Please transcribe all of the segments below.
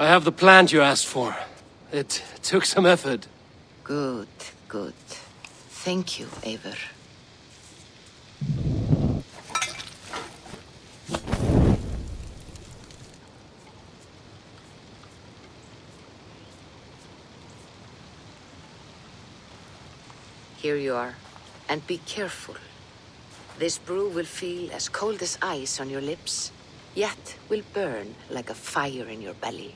I have the plant you asked for. It took some effort. Good, good. Thank you, Eivor. Here you are. And be careful. This brew will feel as cold as ice on your lips, yet will burn like a fire in your belly.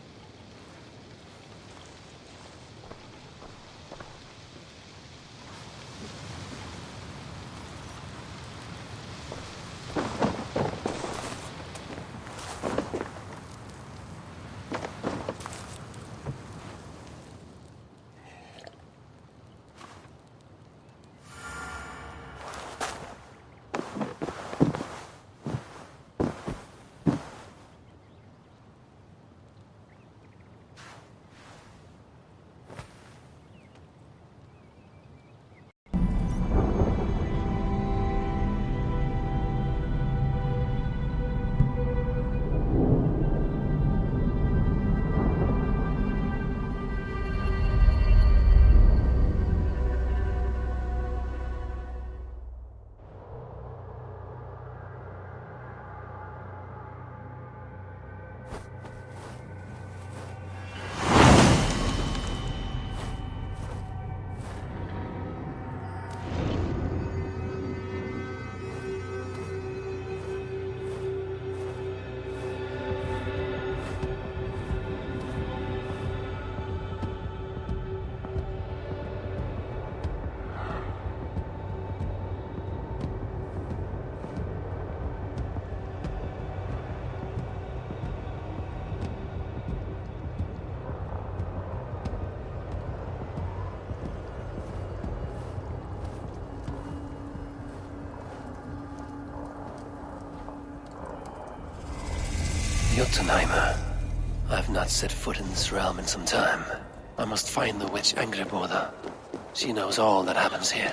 Jotunheimer. I've not set foot in this realm in some time. I must find the witch Angrboda. She knows all that happens here.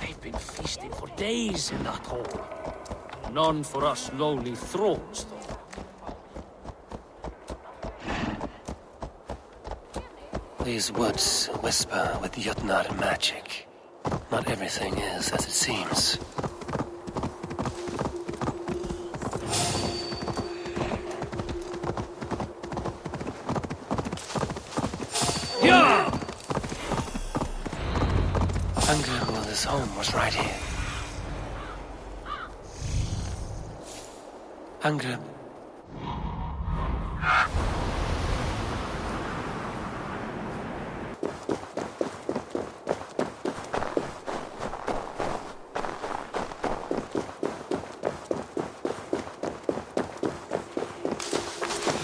They've been feasting for days in that hole. None for us lowly thralls, though. These woods whisper with Jotnar magic. Not everything is as it seems. Angrboda's home was right here. Angrboda.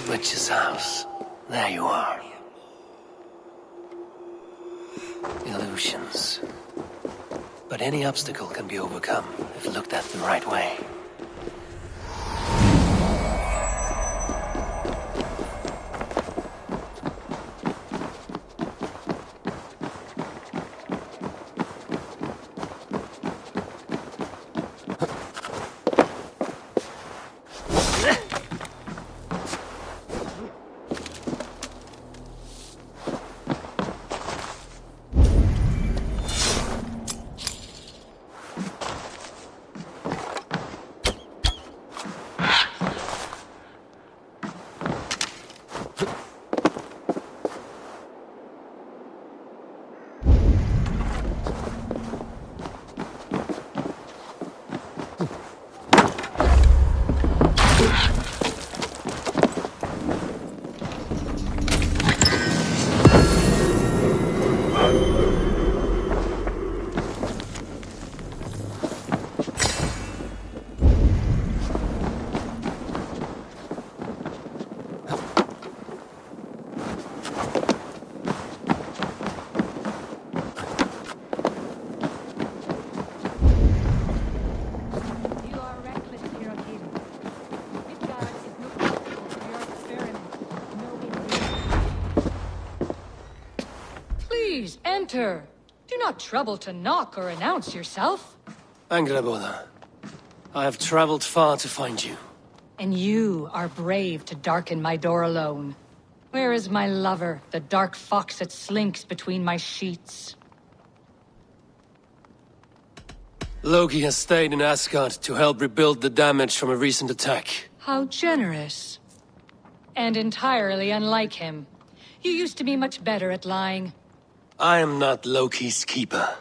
Witch's house. There you are. Illusions. But any obstacle can be overcome if looked at the right way. Please, enter. Do not trouble to knock or announce yourself. Angreboda, I have traveled far to find you. And you are brave to darken my door alone. Where is my lover, the dark fox that slinks between my sheets? Loki has stayed in Asgard to help rebuild the damage from a recent attack. How generous. And entirely unlike him. You used to be much better at lying. I am not Loki's keeper.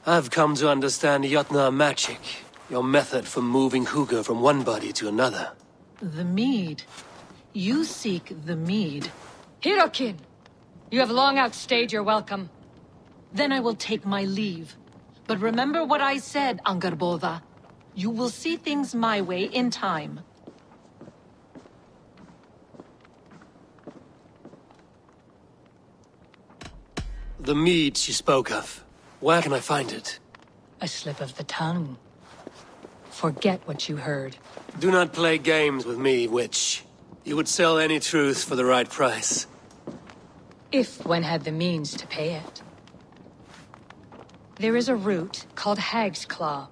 I've come to understand Jotnar magic, your method for moving Hugr from one body to another. The mead. You seek the mead. Hirokin! You have long outstayed your welcome. Then I will take my leave. But remember what I said, Angrboda. You will see things my way in time. The mead she spoke of. Where can I find it? A slip of the tongue. Forget what you heard. Do not play games with me, witch. You would sell any truth for the right price. If one had the means to pay it. There is a root called Hag's Claw.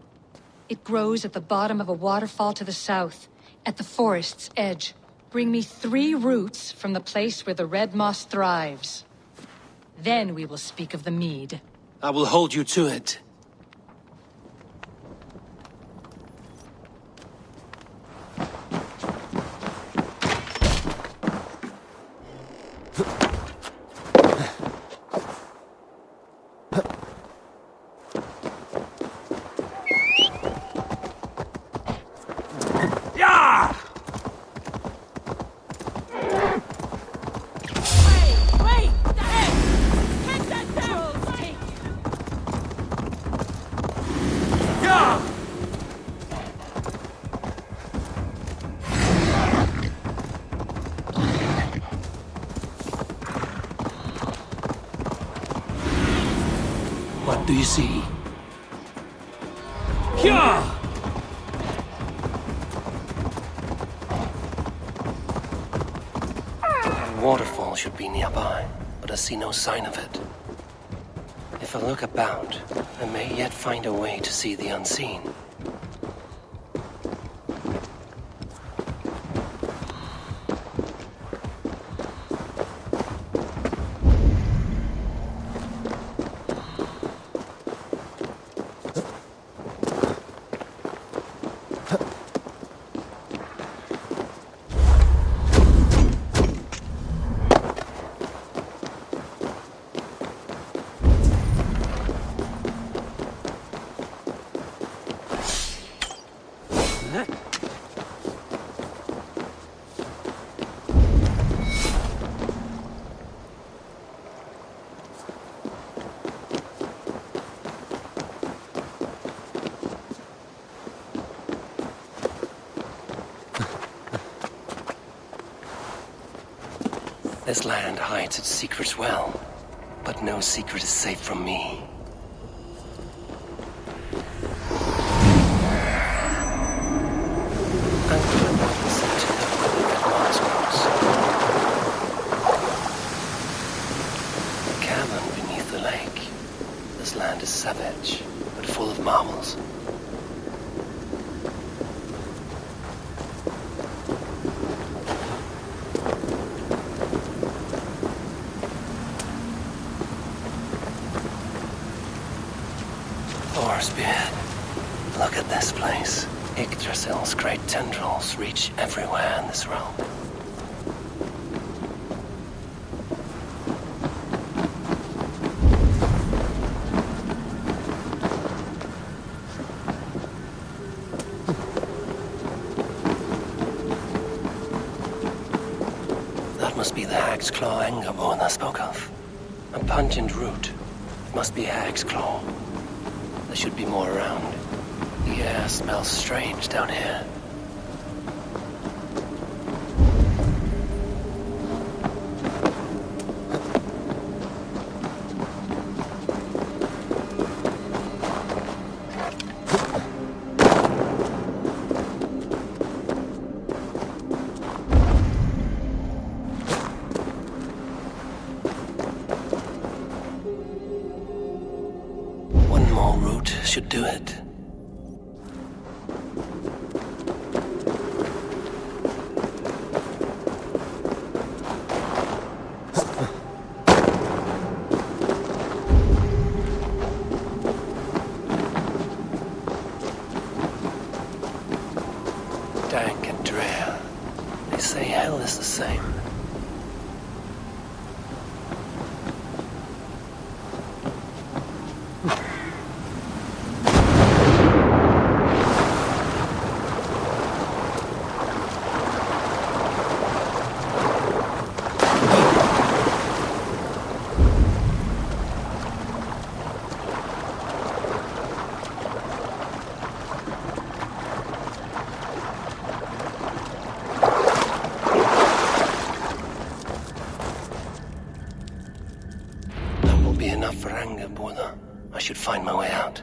It grows at the bottom of a waterfall to the south, at the forest's edge. Bring me 3 roots from the place where the red moss thrives. Then we will speak of the mead. I will hold you to it. What do you see? A waterfall should be nearby, but I see no sign of it. If I look about, I may yet find a way to see the unseen. This land hides its secrets well, but no secret is safe from me. A cavern beneath the lake. This land is savage, but full of marvels. Beard. Look at this place. Yggdrasil's great tendrils reach everywhere in this realm. That must be the Hag's Claw Angerborn I spoke of. A pungent root. It must be Hag's Claw. There should be more around. The air smells strange down here. should do it. Dank and drear. They say hell is the same. Enough for anger, Borda. I should find my way out.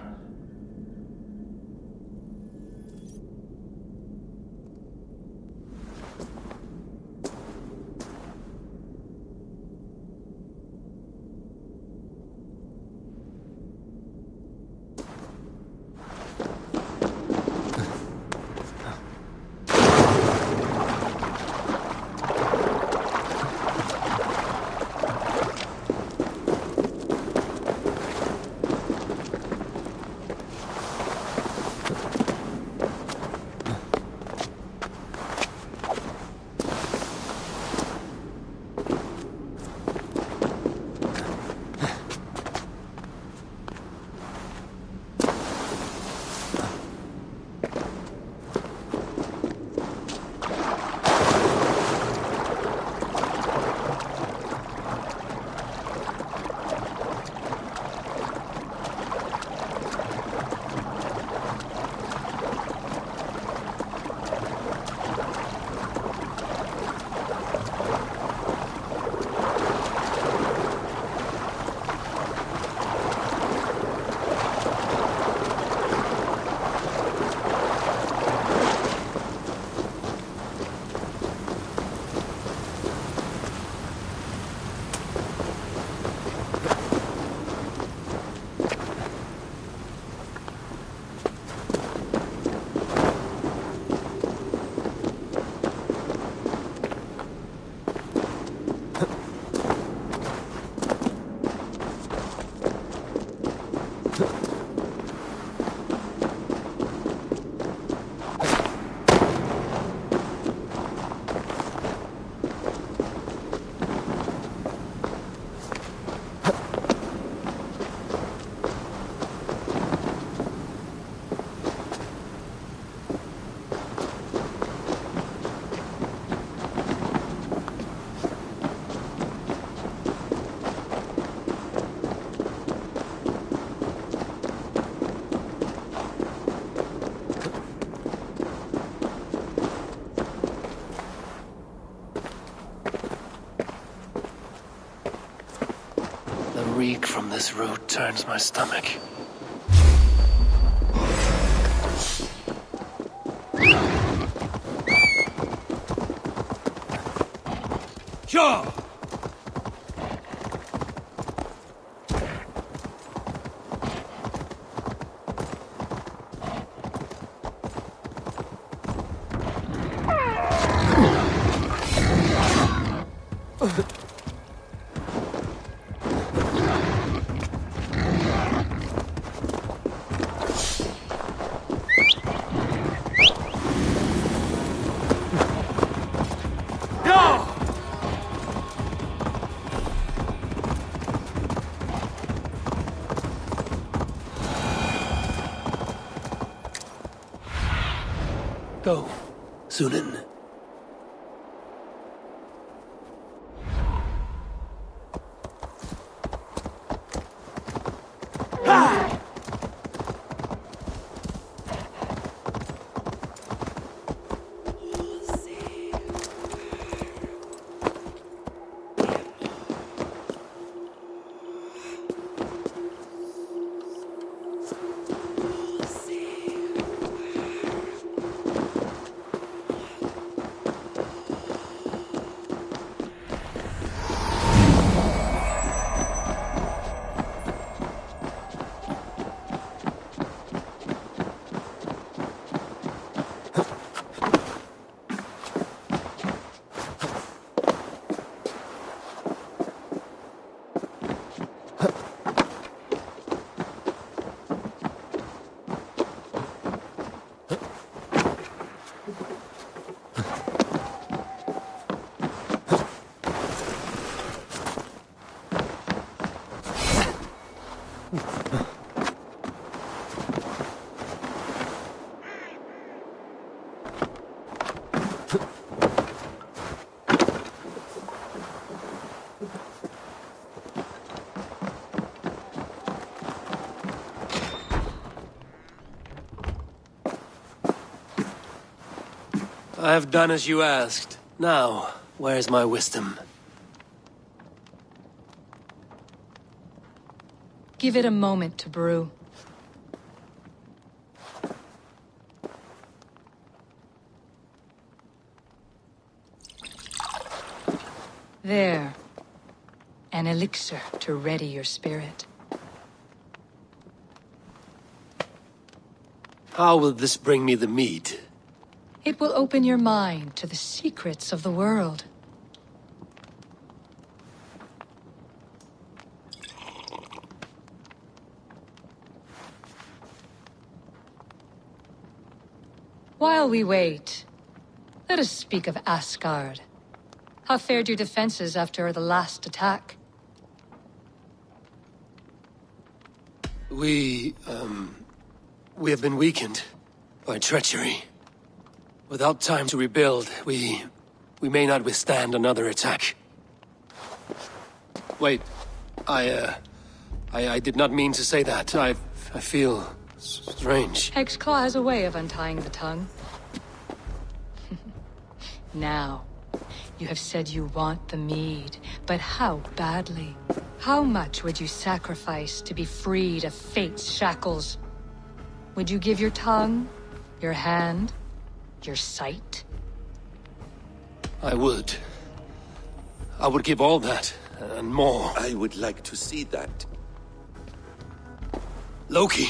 The reek from this root turns my stomach. Sure! Go, Sunan. I have done as you asked. Now, where's my wisdom? Give it a moment to brew. There. An elixir to ready your spirit. How will this bring me the mead? It will open your mind to the secrets of the world. While we wait, let us speak of Asgard. How fared your defenses after the last attack? We have been weakened by treachery. Without time to rebuild, we may not withstand another attack. Wait, I did not mean to say that. I feel strange. Hexclaw has a way of untying the tongue. Now, you have said you want the mead, but how badly? How much would you sacrifice to be freed of fate's shackles? Would you give your tongue, your hand, your sight? I would. I would give all that, and more. I would like to see that. Loki,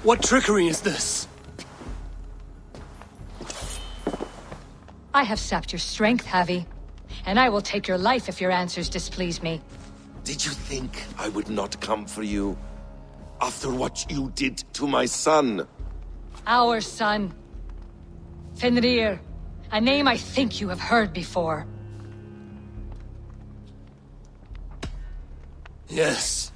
what trickery is this? I have sapped your strength, Havi. And I will take your life if your answers displease me. Did you think I would not come for you? After what you did to my son? Our son. Fenrir. A name I think you have heard before. Yes.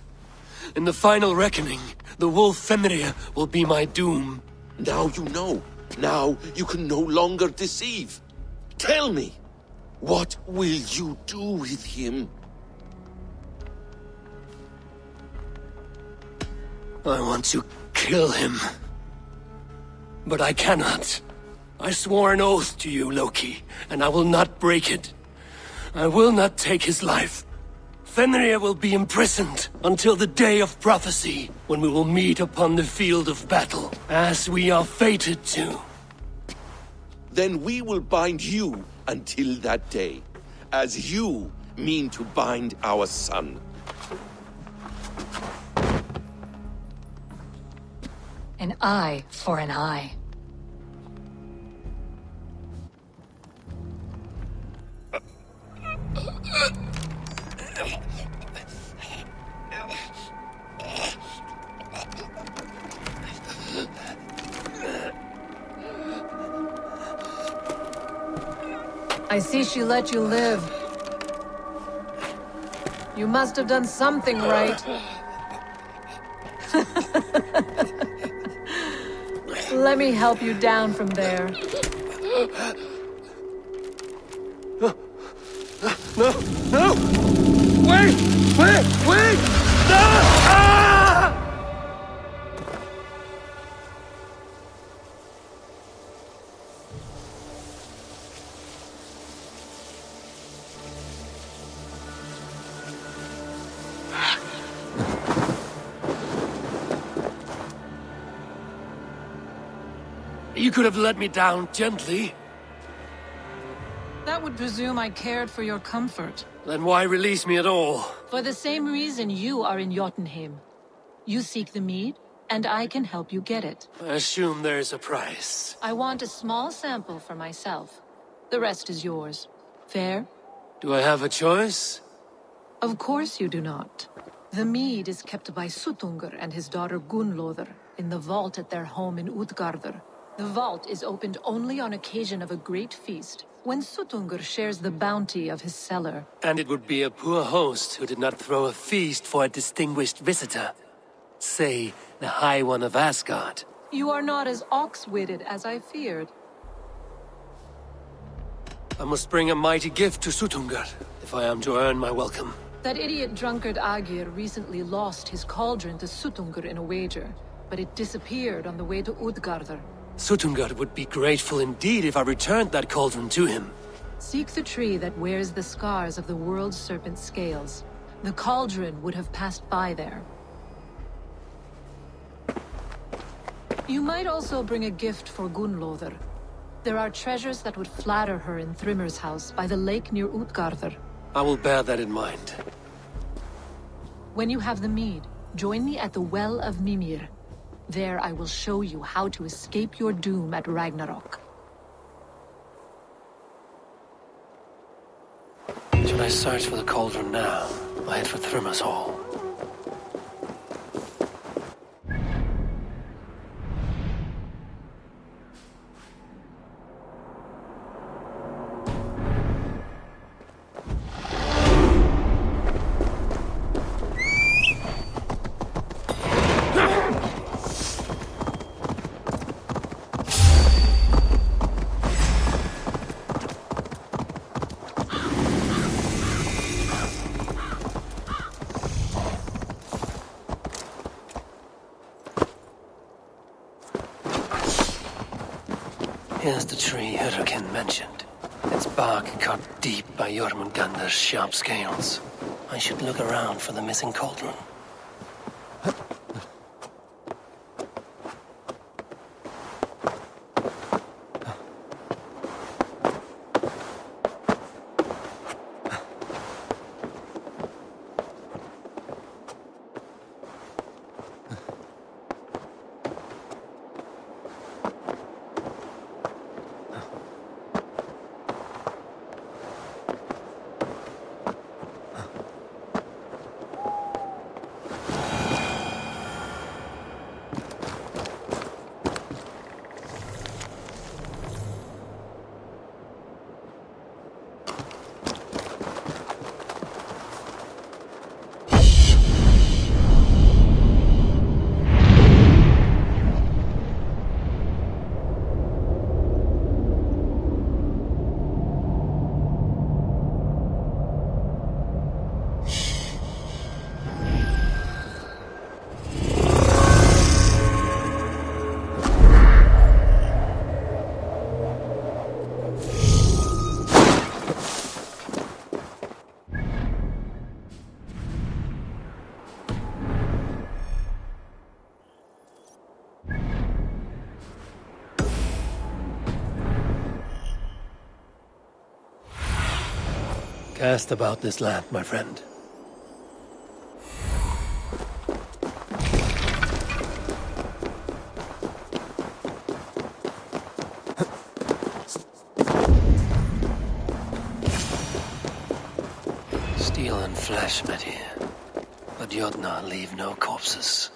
In the final reckoning, the wolf Fenrir will be my doom. Now you know. Now you can no longer deceive. Tell me, what will you do with him? I want to kill him. But I cannot. I swore an oath to you, Loki, and I will not break it. I will not take his life. Fenrir will be imprisoned until the day of prophecy, when we will meet upon the field of battle, as we are fated to. Then we will bind you until that day, as you mean to bind our son. An eye for an eye. I see she let you live. You must have done something right. Let me help you down from there. No! Wait! No! Ah! You could have let me down gently. That would presume I cared for your comfort. Then why release me at all? For the same reason you are in Jotunheim. You seek the mead, and I can help you get it. I assume there's a price. I want a small sample for myself. The rest is yours. Fair? Do I have a choice? Of course you do not. The mead is kept by Suttungr and his daughter Gunnlóðr in the vault at their home in Utgardr. The vault is opened only on occasion of a great feast, when Suttungr shares the bounty of his cellar. And it would be a poor host who did not throw a feast for a distinguished visitor. Say, the High One of Asgard. You are not as ox-witted as I feared. I must bring a mighty gift to Suttungr, if I am to earn my welcome. That idiot drunkard Agir recently lost his cauldron to Suttungr in a wager, but it disappeared on the way to Utgardr. Suttungr would be grateful indeed if I returned that cauldron to him. Seek the tree that wears the scars of the world serpent's scales. The cauldron would have passed by there. You might also bring a gift for Gunnlóðr. There are treasures that would flatter her in Thrimmer's house by the lake near Utgardr. I will bear that in mind. When you have the mead, join me at the Well of Mimir. There I will show you how to escape your doom at Ragnarok. Should I search for the cauldron now, or head for Thrimmer's hall? Here's the tree Hurricane mentioned. Its bark cut deep by Jormungandr's sharp scales. I should look around for the missing cauldron. Cast about this land, my friend. Steel and flesh met here, but Jotnar leave no corpses.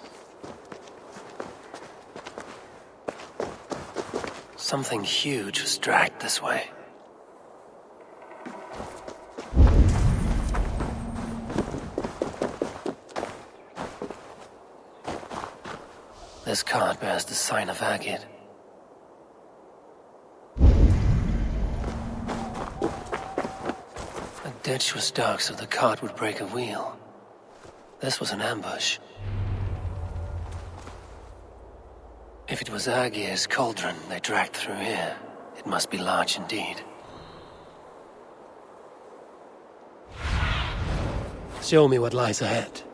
Something huge was dragged this way. This cart bears the sign of Asgard. The ditch was dark, so the cart would break a wheel. This was an ambush. If it was Asgard's cauldron they dragged through here, it must be large indeed. Show me what lies ahead.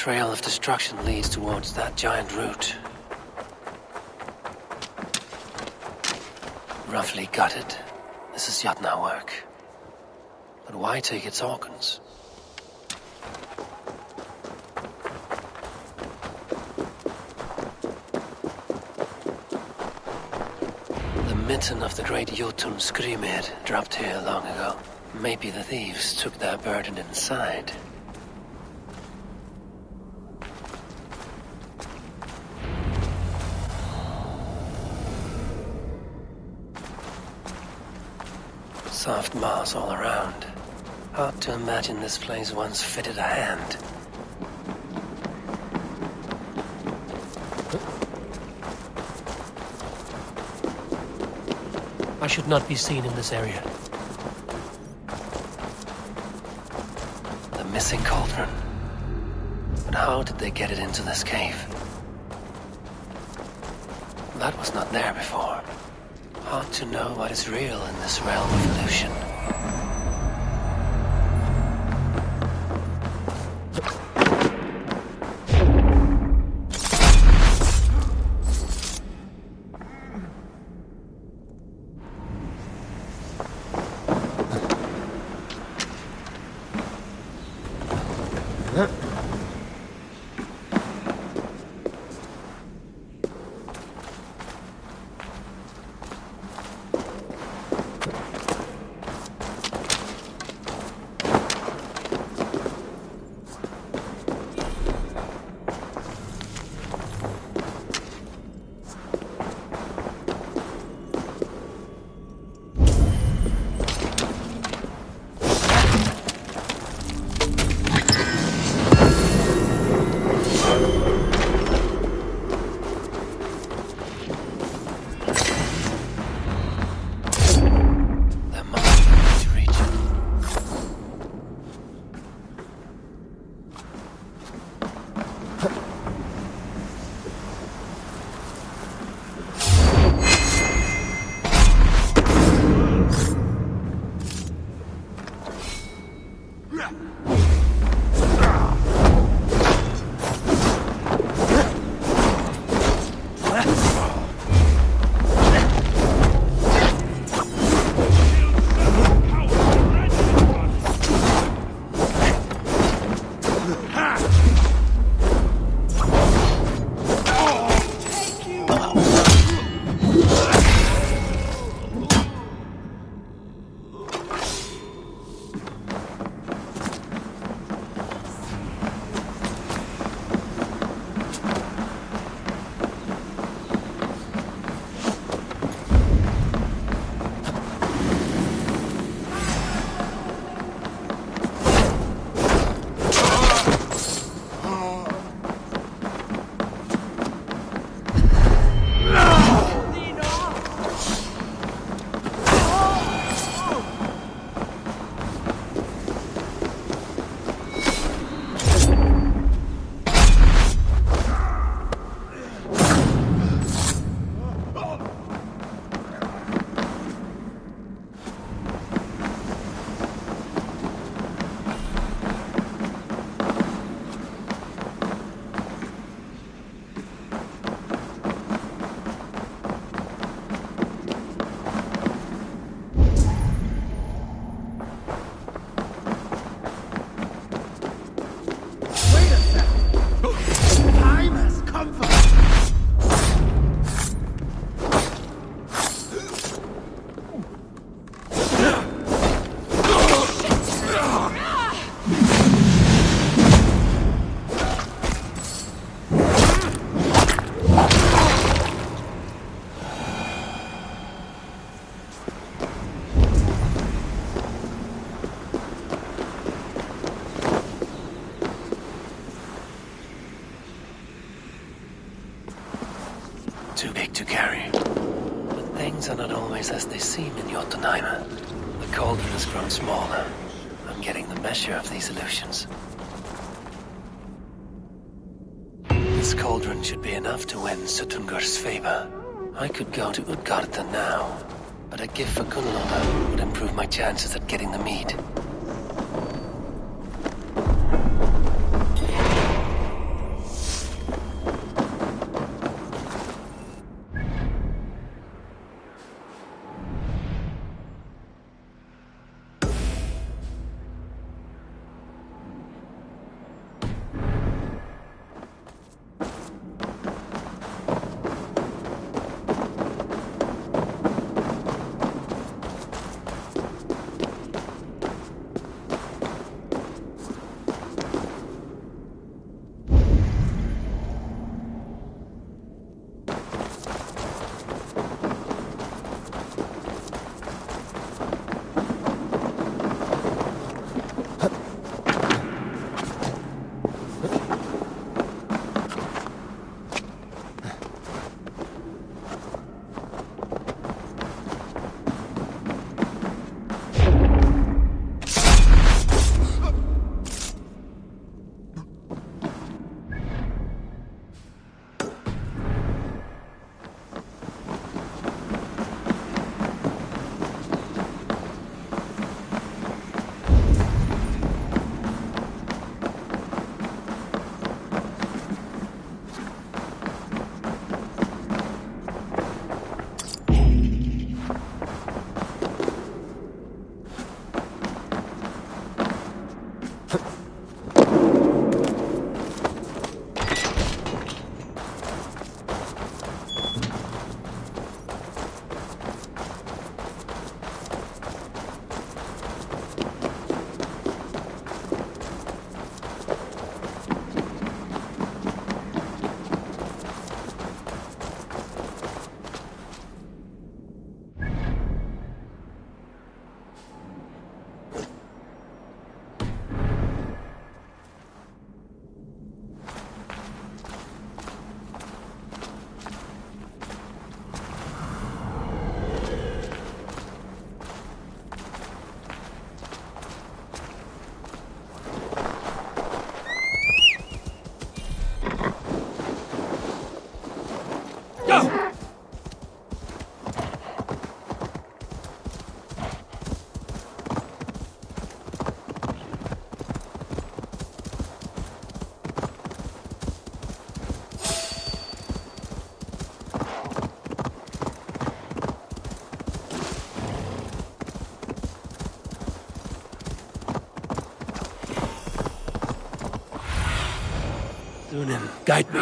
trail of destruction leads towards that giant root. Roughly gutted. This is Jotnar work. But why take its organs? The mitten of the great Jotun Skrimir dropped here long ago. Maybe the thieves took their burden inside. Soft moss all around. Hard to imagine this place once fitted a hand. I should not be seen in this area. The missing cauldron. But how did they get it into this cave? That was not there before. Hard to know what is real in this realm of illusion. Too big to carry. But things are not always as they seem in Jotunheim. The cauldron has grown smaller. I'm getting the measure of these illusions. This cauldron should be enough to win Sutungur's favor. I could go to Utgarda now, but a gift for Gunnlaugur would improve my chances at getting the mead. Dunin, guide me.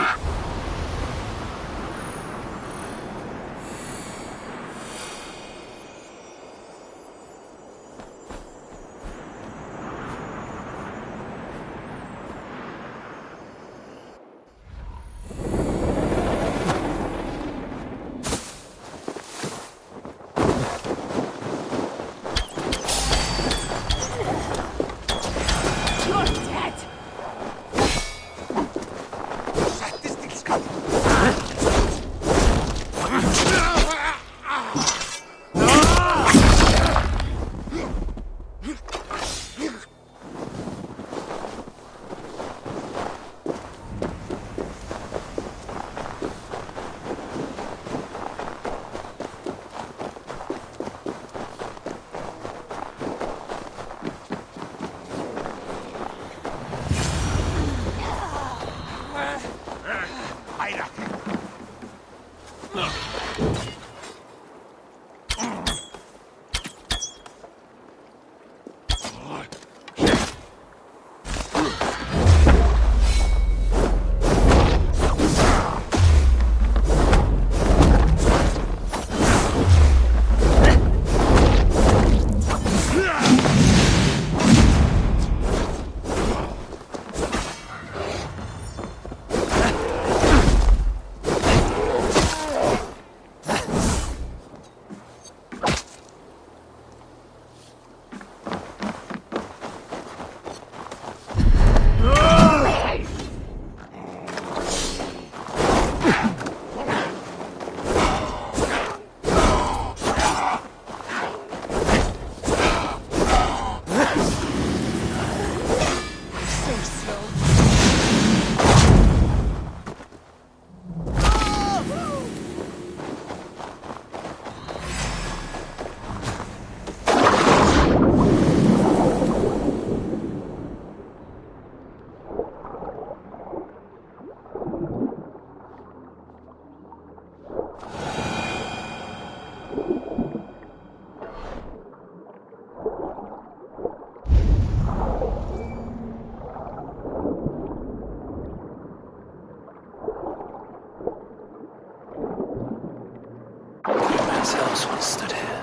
His house once stood here,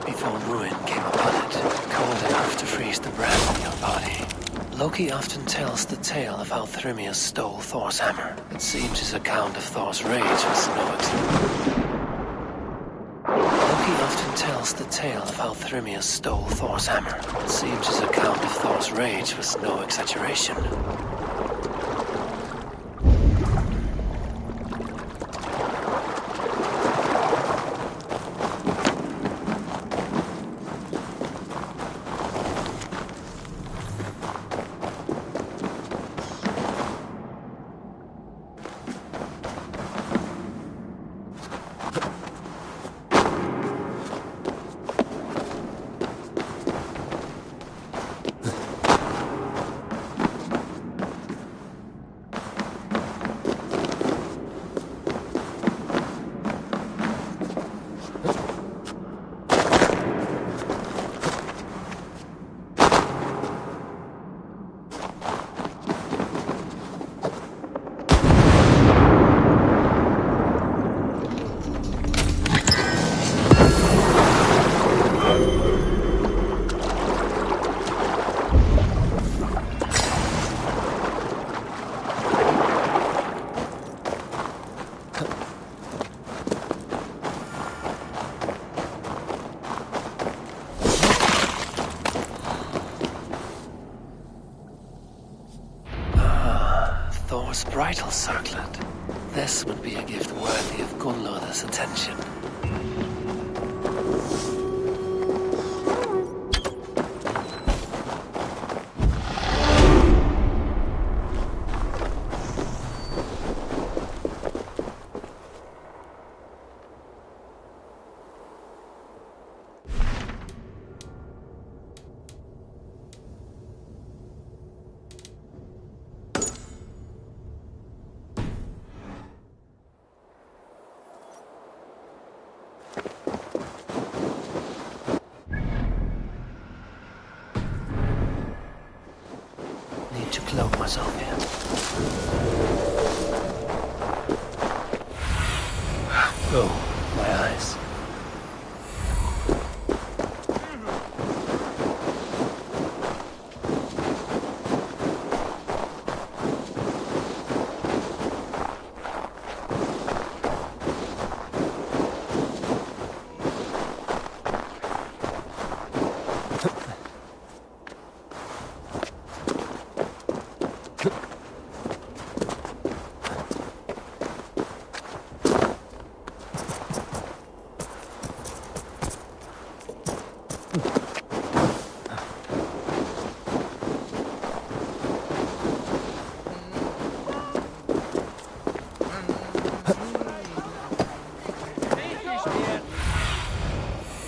before ruin came upon it, cold enough to freeze the breath in your body. Loki often tells the tale of how Thrymia stole Thor's hammer. It seems his account of Thor's rage was no exaggeration. Loki often tells the tale of how Thrymia stole Thor's hammer. It seems his account of Thor's rage was no exaggeration. Thor's bridal circlet. This would be a gift worthy of Gunnlod's attention. Need to cloak myself here. Oh, my eyes.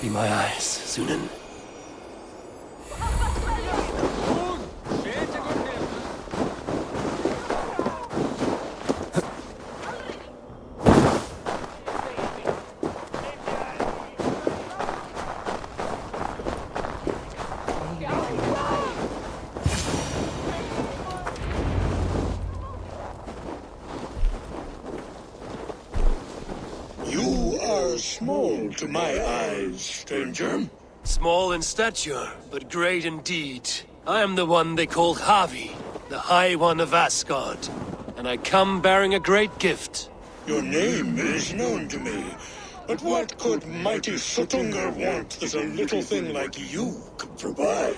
Be my eyes, Sunan. You are small to my eyes, stranger. Small in stature, but great in deed. I am the one they call Havi, the High One of Asgard. And I come bearing a great gift. Your name is known to me. But what could mighty Sutungur want that a little thing like you could provide?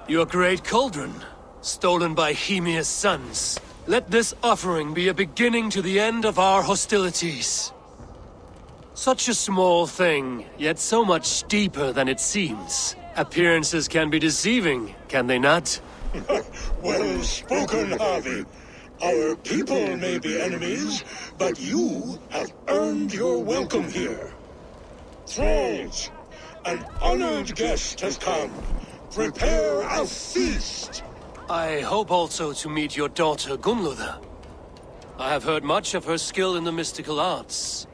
Your great cauldron, stolen by Hemia's sons. Let this offering be a beginning to the end of our hostilities. Such a small thing, yet so much deeper than it seems. Appearances can be deceiving, can they not? Well spoken, Harvey. Our people may be enemies, but you have earned your welcome here. Thralls, an honored guest has come. Prepare a feast. I hope also to meet your daughter Gunlother. I have heard much of her skill in the mystical arts.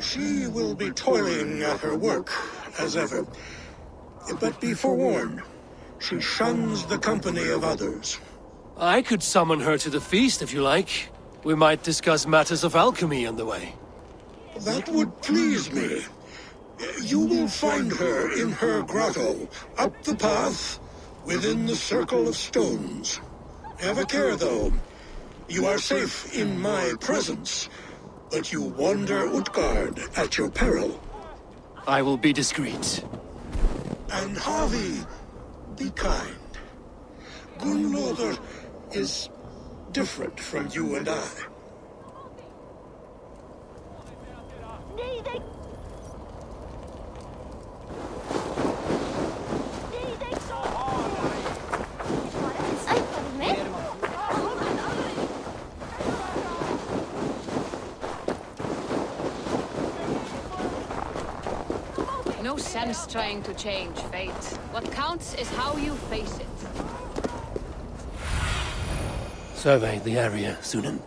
She will be toiling at her work, as ever. But be forewarned, she shuns the company of others. I could summon her to the feast if you like. We might discuss matters of alchemy on the way. That would please me. You will find her in her grotto, up the path, within the circle of stones. Have a care, though. You are safe in my presence, but you wander Utgard at your peril. I will be discreet. And Harvey, be kind. Gunlother is different from you and I. No sense trying to change fate. What counts is how you face it. Survey the area, Sunan.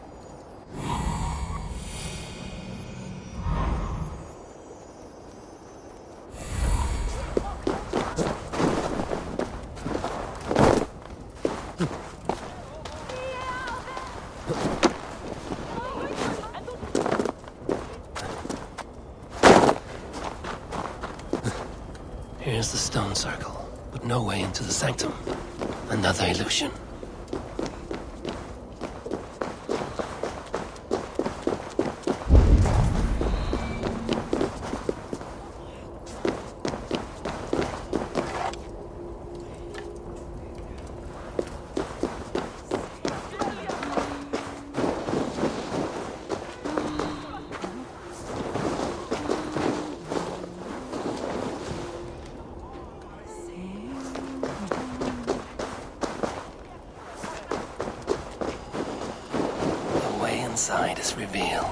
Here's the stone circle, but no way into the sanctum. Another illusion. Inside is revealed.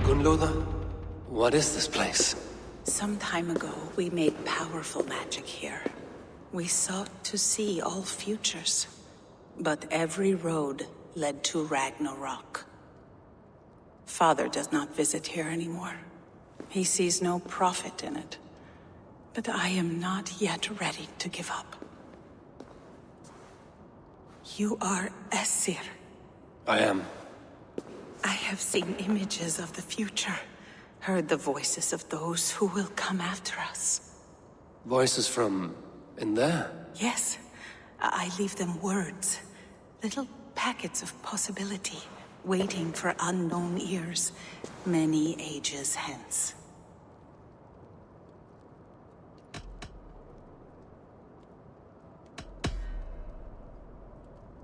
Gunlother, what is this place? Some time ago, we made powerful magic here. We sought to see all futures, but every road led to Ragnarok. Father does not visit here anymore. He sees no profit in it. But I am not yet ready to give up. You are Esir. I am. I have seen images of the future, heard the voices of those who will come after us. Voices from in there? Yes, I leave them words, little packets of possibility, waiting for unknown ears, many ages hence.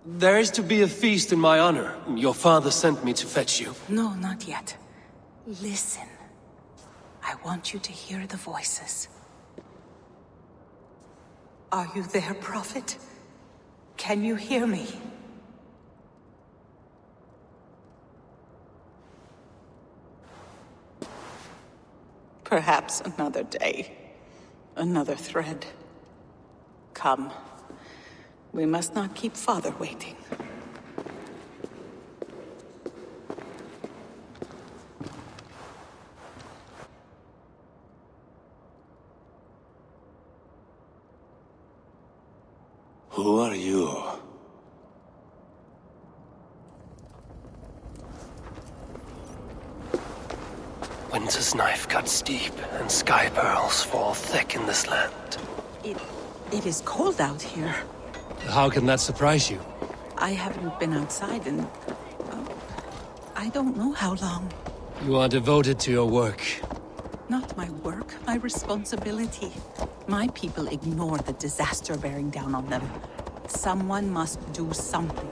There is to be a feast in my honor. Your father sent me to fetch you. No, not yet. Listen. I want you to hear the voices. Are you there, Prophet? Can you hear me? Perhaps another day. Another thread. Come. We must not keep Father waiting. Who are you? Winter's knife cuts deep, and sky pearls fall thick in this land. It is cold out here. How can that surprise you? I haven't been outside in... I don't know how long. You are devoted to your work. Not my work, my responsibility. My people ignore the disaster bearing down on them. Someone must do something.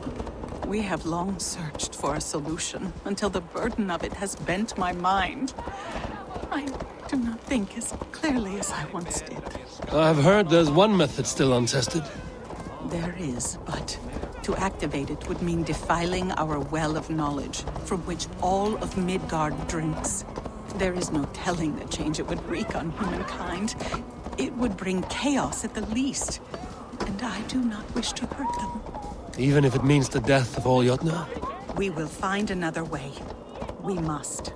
We have long searched for a solution, until the burden of it has bent my mind. I do not think as clearly as I once did. I've heard there's one method still untested. There is, but to activate it would mean defiling our well of knowledge, from which all of Midgard drinks. There is no telling the change it would wreak on humankind. It would bring chaos at the least, and I do not wish to hurt them. Even if it means the death of all Jotnar? We will find another way. We must.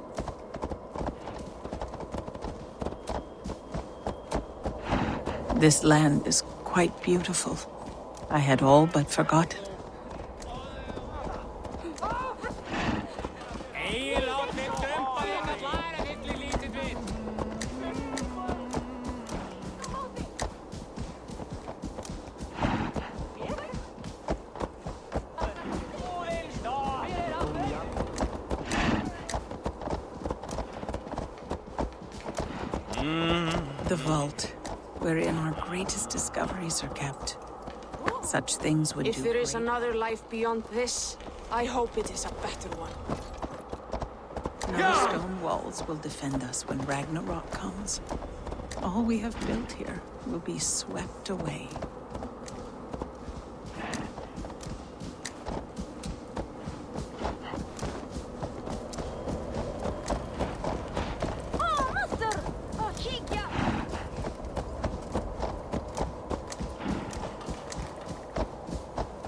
This land is quite beautiful. I had all but forgotten. The vault, wherein our greatest discoveries are kept. Such things would do. If there is another life beyond this, I hope it is a better one. No stone walls will defend us when Ragnarok comes. All we have built here will be swept away.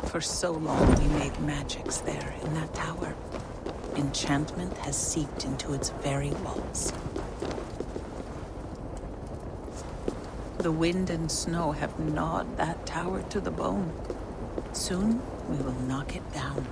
For so long we made magics there in that tower. Enchantment has seeped into its very walls. The wind and snow have gnawed that tower to the bone. Soon we will knock it down.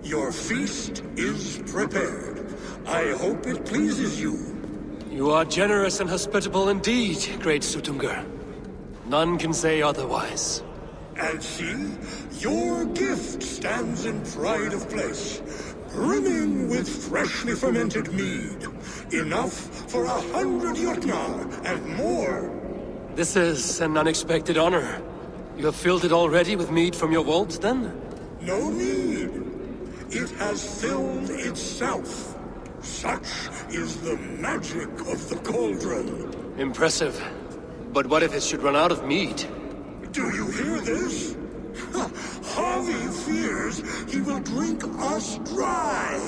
Your feast is prepared. I hope it pleases you. You are generous and hospitable indeed, great Sutungur. None can say otherwise. And see, your gift stands in pride of place, brimming with freshly fermented mead. Enough for 100 Jotnar and more. This is an unexpected honor. You have filled it already with mead from your vault, then? No need. It has filled itself. Such is the magic of the cauldron. Impressive. But what if it should run out of mead? Do you hear this? Harvey fears he will drink us dry.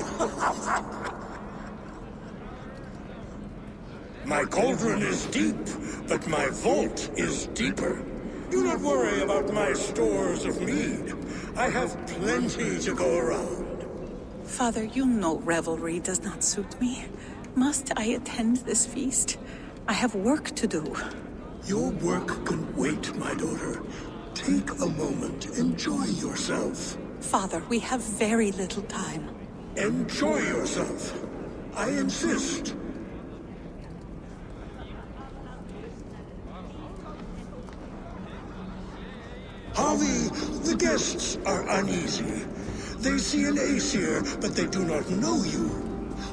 My cauldron is deep, but my vault is deeper. Do not worry about my stores of mead. I have plenty to go around. Father, you know revelry does not suit me. Must I attend this feast? I have work to do. Your work can wait, my daughter. Take a moment, enjoy yourself. Father, we have very little time. Enjoy yourself. I insist. Harvey, the guests are uneasy. They see an Aesir, but they do not know you.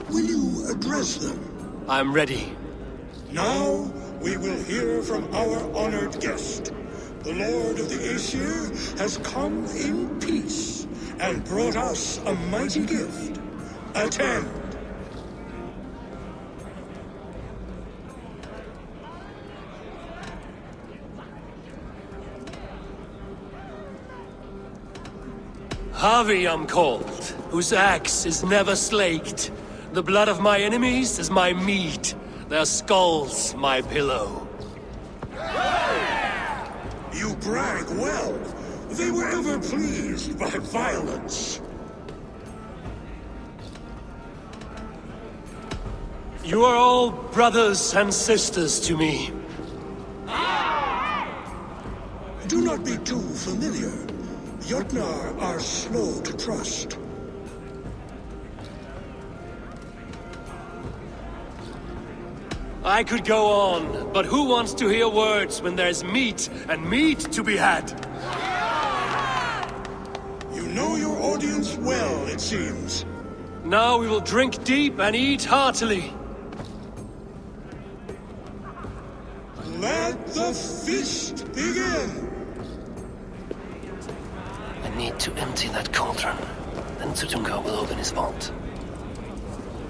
Will you address them? I'm ready. Now, we will hear from our honored guest. The Lord of the Aesir has come in peace and brought us a mighty gift. Attend. Harvey I'm called, whose axe is never slaked. The blood of my enemies is my meat, their skulls my pillow. You brag well. They were ever pleased by violence. You are all brothers and sisters to me. Do not be too familiar. Jotnar are slow to trust. I could go on, but who wants to hear words when there's meat and meat to be had? You know your audience well, it seems. Now we will drink deep and eat heartily. Let the feast begin! I need to empty that cauldron. Then Sutunga will open his vault.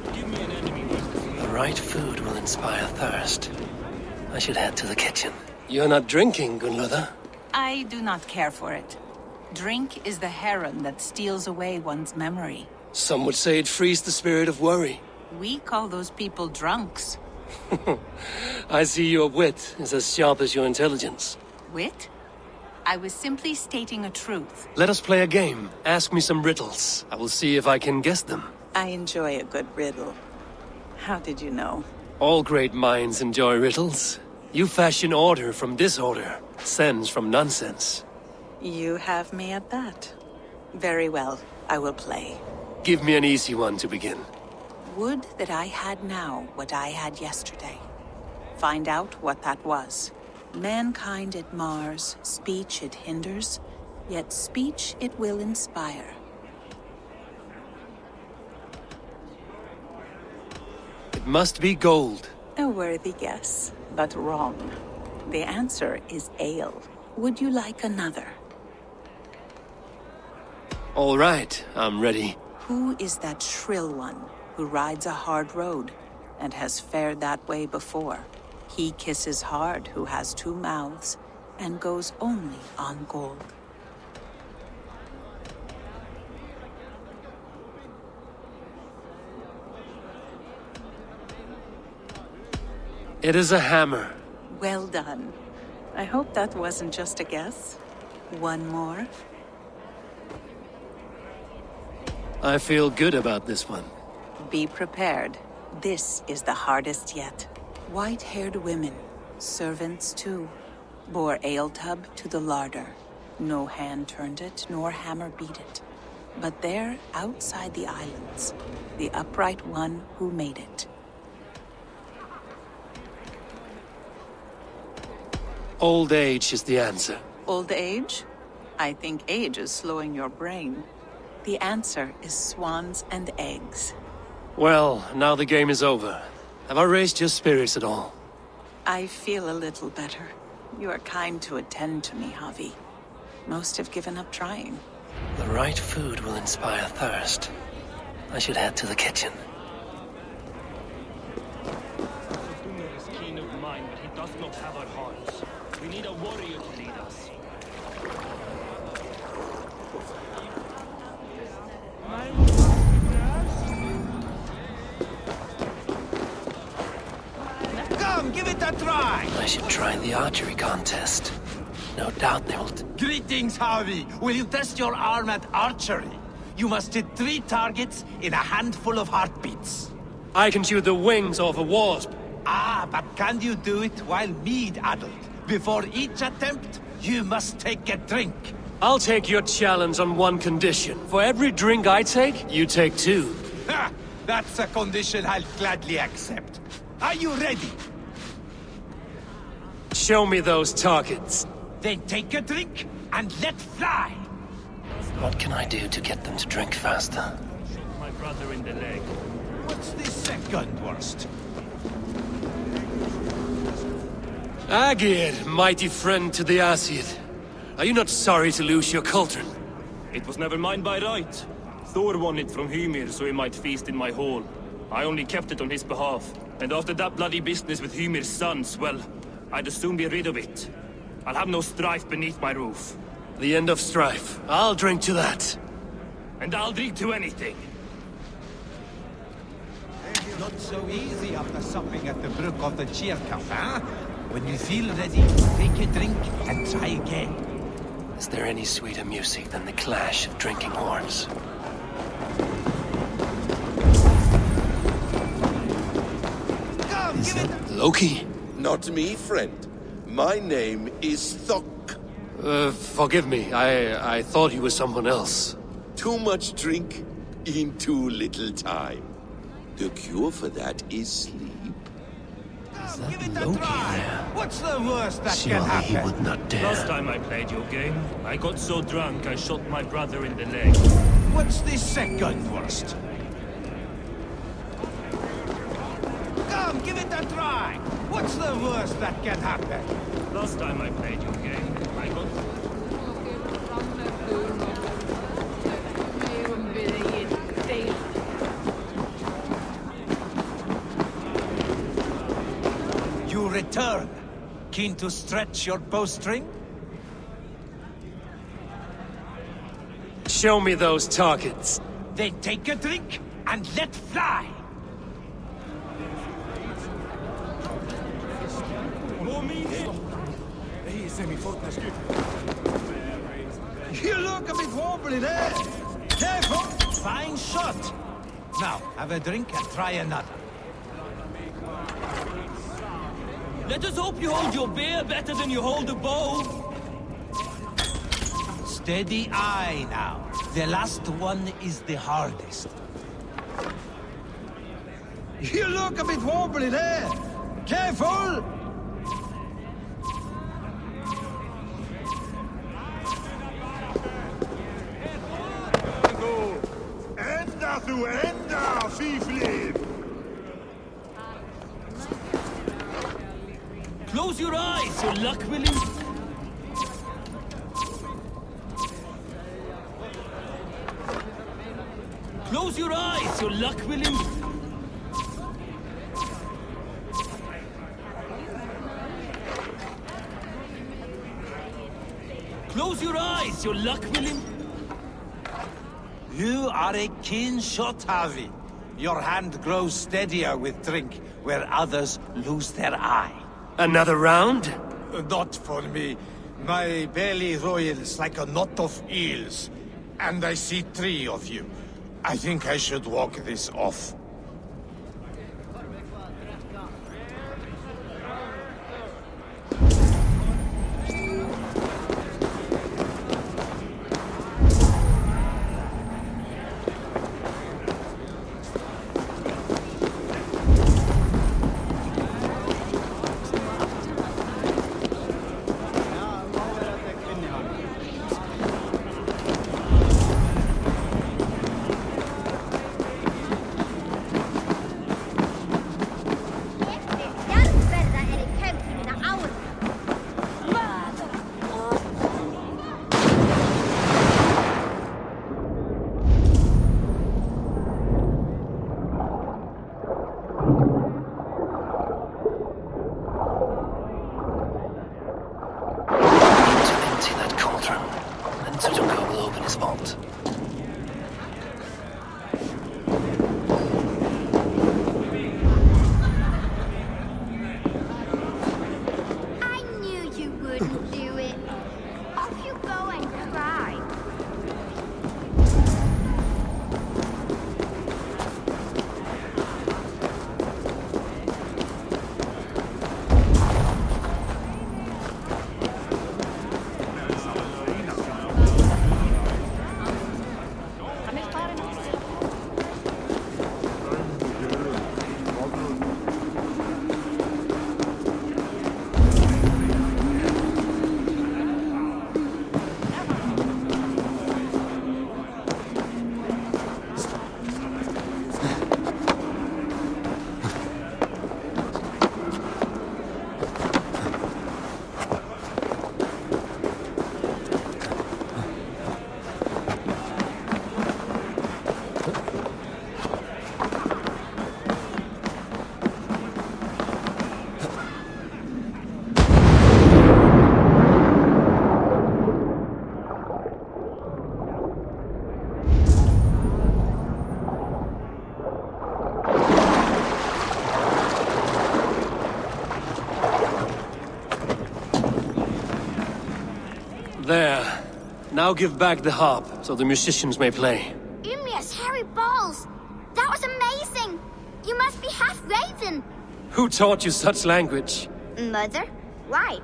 The right food will inspire thirst. I should head to the kitchen. You're not drinking, Gunlother. I do not care for it. Drink is the heron that steals away one's memory. Some would say it frees the spirit of worry. We call those people drunks. I see your wit is as sharp as your intelligence. Wit? I was simply stating a truth. Let us play a game. Ask me some riddles. I will see if I can guess them. I enjoy a good riddle. How did you know? All great minds enjoy riddles. You fashion order from disorder, sense from nonsense. You have me at that. Very well, I will play. Give me an easy one to begin. Would that I had now what I had yesterday. Find out what that was. Mankind it mars, speech it hinders, yet speech it will inspire. It must be gold. A worthy guess, but wrong. The answer is ale. Would you like another? All right, I'm ready. Who is that shrill one who rides a hard road and has fared that way before? He kisses hard who has two mouths and goes only on gold. It is a hammer. Well done. I hope that wasn't just a guess. One more. I feel good about this one. Be prepared. This is the hardest yet. White-haired women, servants too, bore ale tub to the larder. No hand turned it, nor hammer beat it. But there, outside the islands, the upright one who made it. Old age is the answer. Old age? I think age is slowing your brain. The answer is swans and eggs. Well, now the game is over. Have I raised your spirits at all? I feel a little better. You are kind to attend to me, Javi. Most have given up trying. The right food will inspire thirst. I should head to the kitchen. Dunga is keen of mind, but he does not have our hearts. We need a warrior to lead us. Come, give it a try! I should try the archery contest. No doubt they will... Greetings, Harvey. Will you test your arm at archery? You must hit 3 targets in a handful of heartbeats. I can shoot the wings off a wasp. Ah, but can you do it while mead-addled? Before each attempt, you must take a drink. I'll take your challenge on one condition. For every drink I take, you take 2. Ha! That's a condition I'll gladly accept. Are you ready? Show me those targets. Then take a drink and let fly. What can I do to get them to drink faster? Shot my brother in the leg. What's the second worst? Agir, mighty friend to the Aesir. Are you not sorry to lose your cauldron? It was never mine by right. Thor won it from Hymir so he might feast in my hall. I only kept it on his behalf. And after that bloody business with Hymir's sons, well, I'd as soon be rid of it. I'll have no strife beneath my roof. The end of strife. I'll drink to that. And I'll drink to anything. Not so easy after supping at the brook of the cheer cup, huh? When you feel ready, take a drink and try again. Is there any sweeter music than the clash of drinking horns? Come, Is give it Loki? Not me, friend. My name is Thok. Forgive me. I thought you were someone else. Too much drink in too little time. The cure for that is sleep. Give it a try. What's the worst that can Surely he happen? would not dare. Last time I played your game, I got so drunk I shot my brother in the leg. What's the second worst? Come, give it a try. What's the worst that can happen? Last time I played your game, I got... You return. Keen to stretch your bowstring? Show me those targets. Then take a drink and let fly. You look a bit wobbly there. Careful. Fine shot. Now, have a drink and try another. Let us hope you hold your beer better than you hold a bow. Steady eye now. The last one is the hardest. You look a bit wobbly there. Careful! Ända þú ända, fíflið! Close your eyes, your luck will... Close your eyes, your luck will... Close your eyes, your luck will... You are a keen shot, Harvey. Your hand grows steadier with drink, where others lose their eye. Another round? Not for me. My belly roils like a knot of eels. And I see 3 of you. I think I should walk this off. vault. I knew you wouldn't do it. Off you go and cry. There. Now give back the harp, so the musicians may play. Umius, hairy balls! That was amazing! You must be half raven! Who taught you such language? Mother? Why?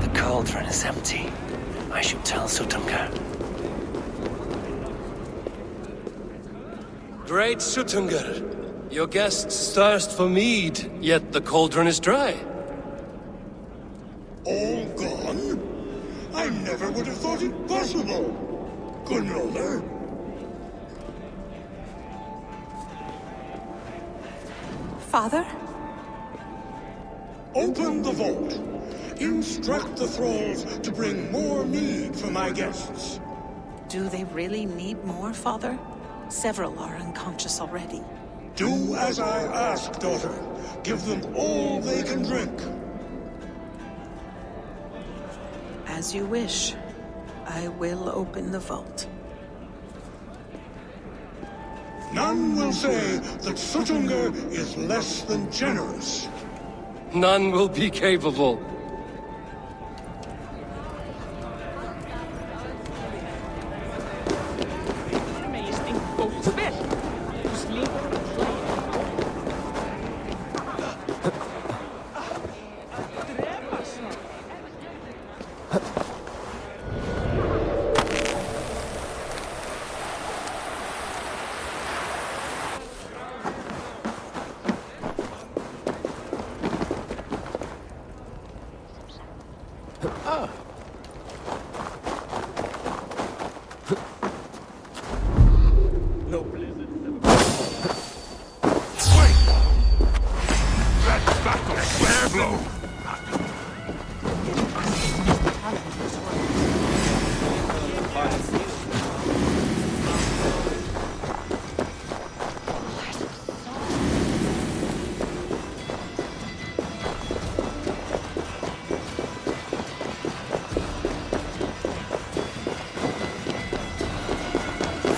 The cauldron is empty. I should tell Sutunga. Great Sutungar, your guests thirst for mead, yet the cauldron is dry. All gone? I never would have thought it possible. Gunrother? Father? Open the vault. Instruct the thralls to bring more mead for my guests. Do they really need more, Father? Several are unconscious already. Do as I ask, daughter. Give them all they can drink. As you wish. I will open the vault. None will say that Sutunga is less than generous. None will be capable.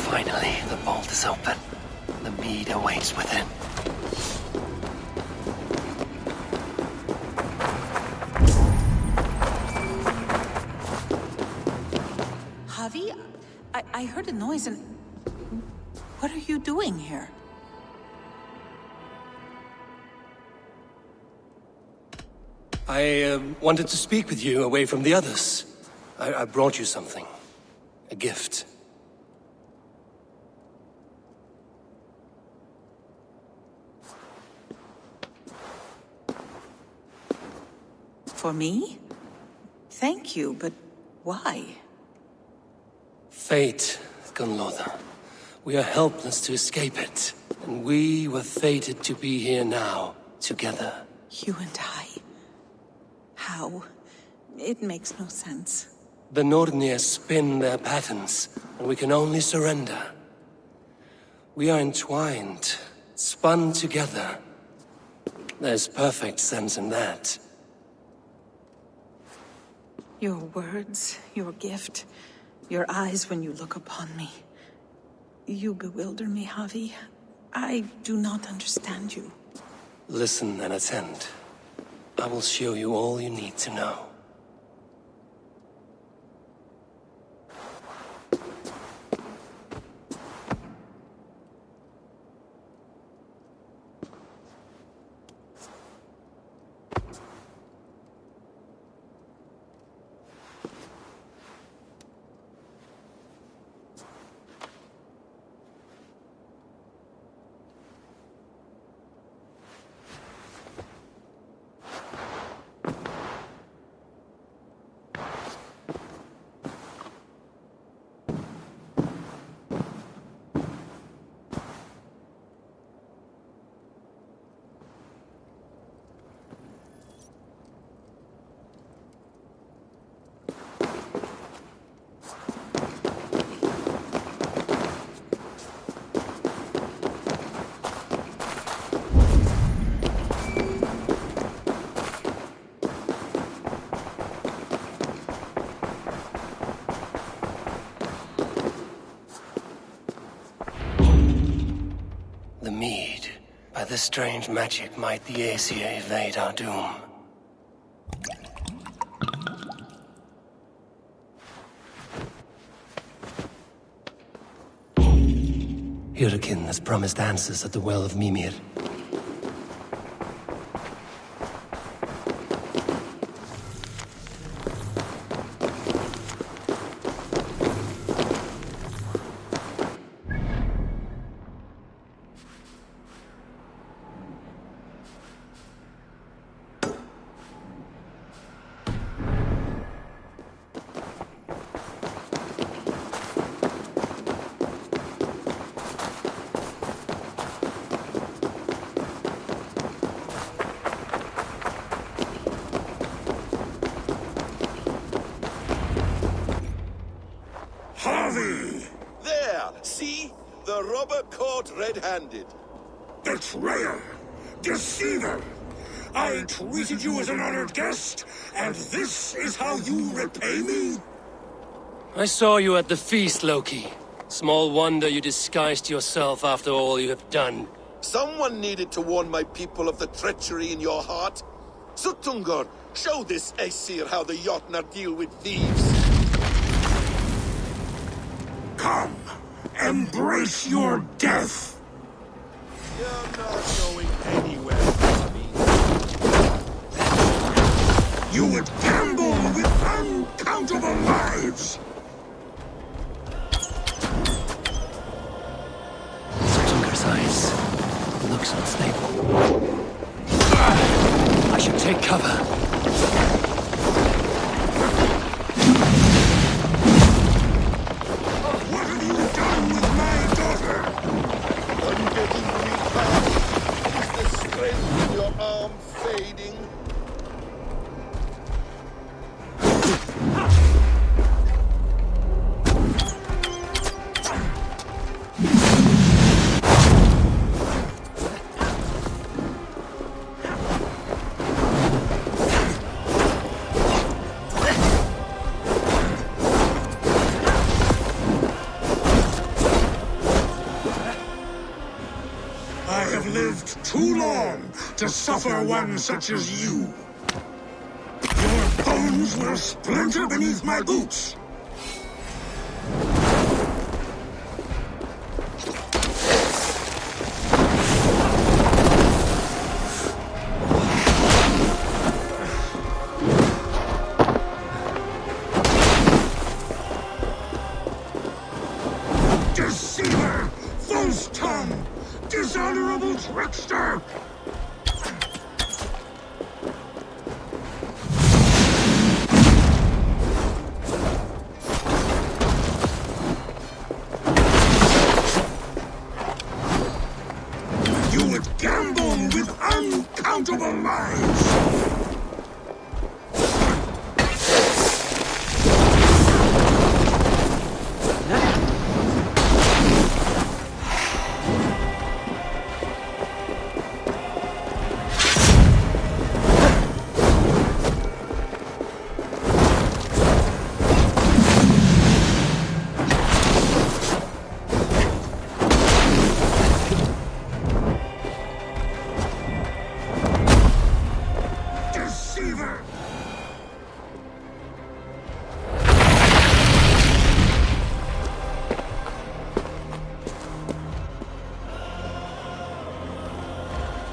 Finally, the vault is open. The mead awaits within. Javi, I heard a noise and... What are you doing here? I wanted to speak with you away from the others. I brought you something. A gift. For me? Thank you, but why? Fate, Gunlother. We are helpless to escape it. And we were fated to be here now, together. You and I? How? It makes no sense. The Nordnir spin their patterns, and we can only surrender. We are entwined, spun together. There's perfect sense in that. Your words, your gift, your eyes when you look upon me. You bewilder me, Javi. I do not understand you. Listen and attend. I will show you all you need to know. The mead. By this strange magic might the Aesir evade our doom. Hyrkin has promised answers at the Well of Mimir. There! See? The robber caught red-handed. Betrayer! Deceiver! I treated you as an honored guest, and this is how you repay me? I saw you at the feast, Loki. Small wonder you disguised yourself after all you have done. Someone needed to warn my people of the treachery in your heart. Suttungr, show this Aesir how the Jotnar deal with thieves. Come, embrace your death! You're not going anywhere, Bobby. You would gamble with uncountable lives! Stunger's eyes. Looks unstable. I should take cover. Too long to suffer one such as you. Your bones will splinter beneath my boots. Deceiver! False tongue! Dishonorable trickster!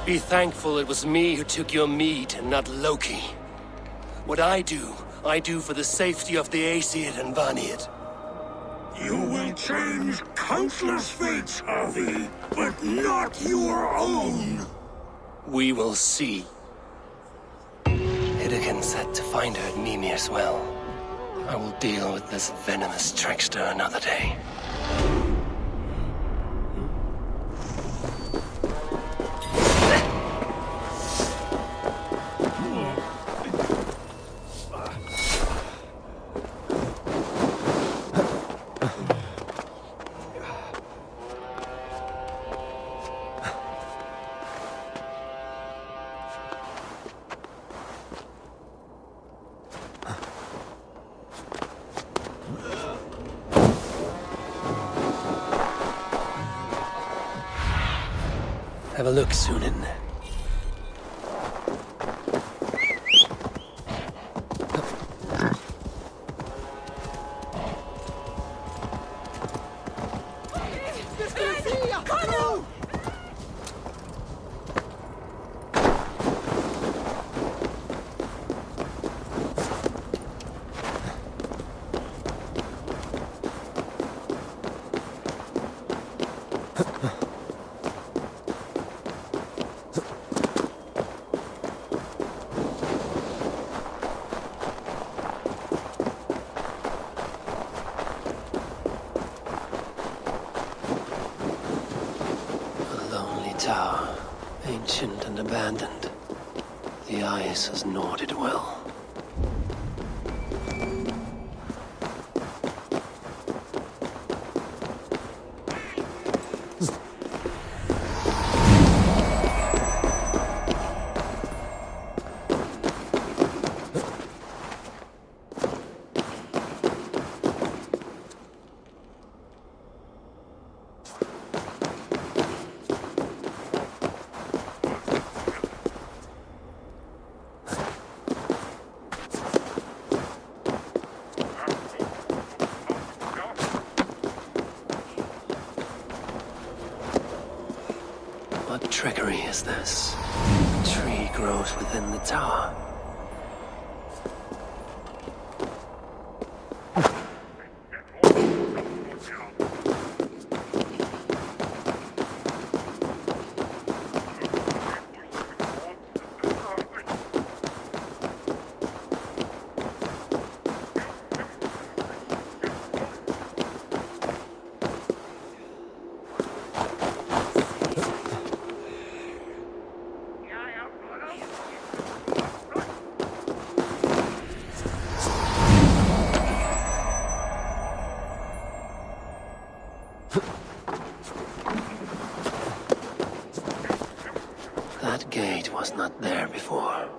Be thankful it was me who took your meat and not Loki. What I do for the safety of the Aesir and Vanir. You will change countless fates, Harvey, but not your own. We will see. Hidekin said to find her at Mimir's well. I will deal with this venomous trickster another day. Have a look, Sunan. Tower, ancient and abandoned. The ice has gnawed it well. What trickery is this? A tree grows within the tower. That gate was not there before.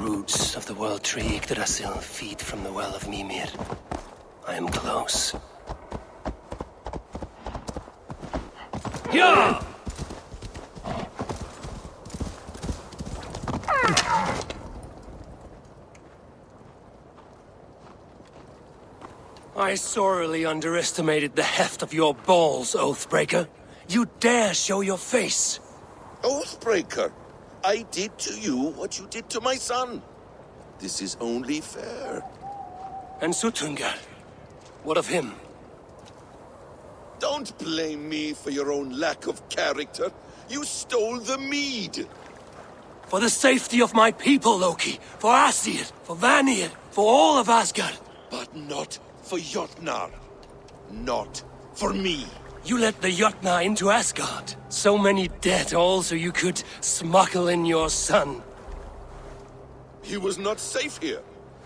roots of the world tree Yggdrasil feed from the well of Mimir. I am close. Yeah! I sorely underestimated the heft of your balls, Oathbreaker. You dare show your face! Oathbreaker, I did to you what you did to my son. This is only fair. And Suttungr? What of him? Don't blame me for your own lack of character. You stole the mead. For the safety of my people, Loki. For Asir, for Vanir, for all of Asgard. But not for Jotnar. Not for me. You let the Jotnar into Asgard. So many dead, all so you could smuggle in your son. He was not safe here.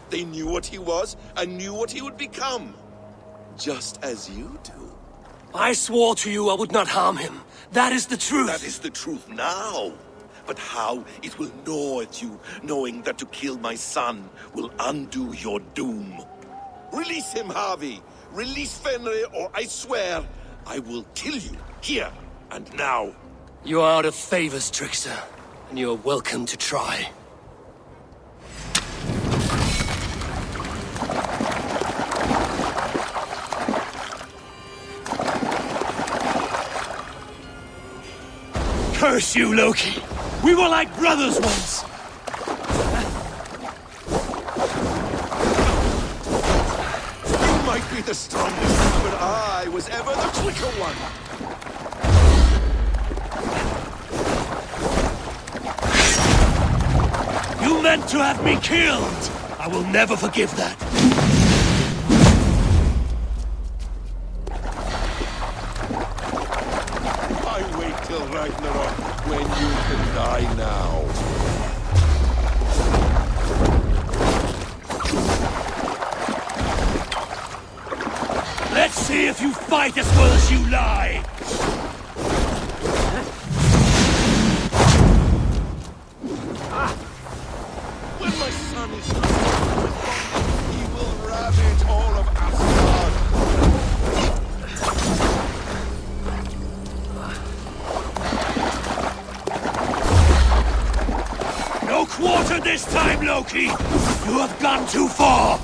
They knew what he was and knew what he would become. Just as you do. I swore to you I would not harm him. That is the truth. That is the truth now. But how it will gnaw at you, knowing that to kill my son will undo your doom. Release him, Harvey. Release Fenrir, or I swear I will kill you, here and now. You are out of favors, trickster. And you are welcome to try. Curse you, Loki! We were like brothers once! You might be the strongest, but I was ever the quicker one. You meant to have me killed! I will never forgive that. Till Ragnarok, when you can die now. Let's see if you fight as well as you lie! When my son is he will ravage all of Asgard. No quarter this time, Loki! You have gone too far!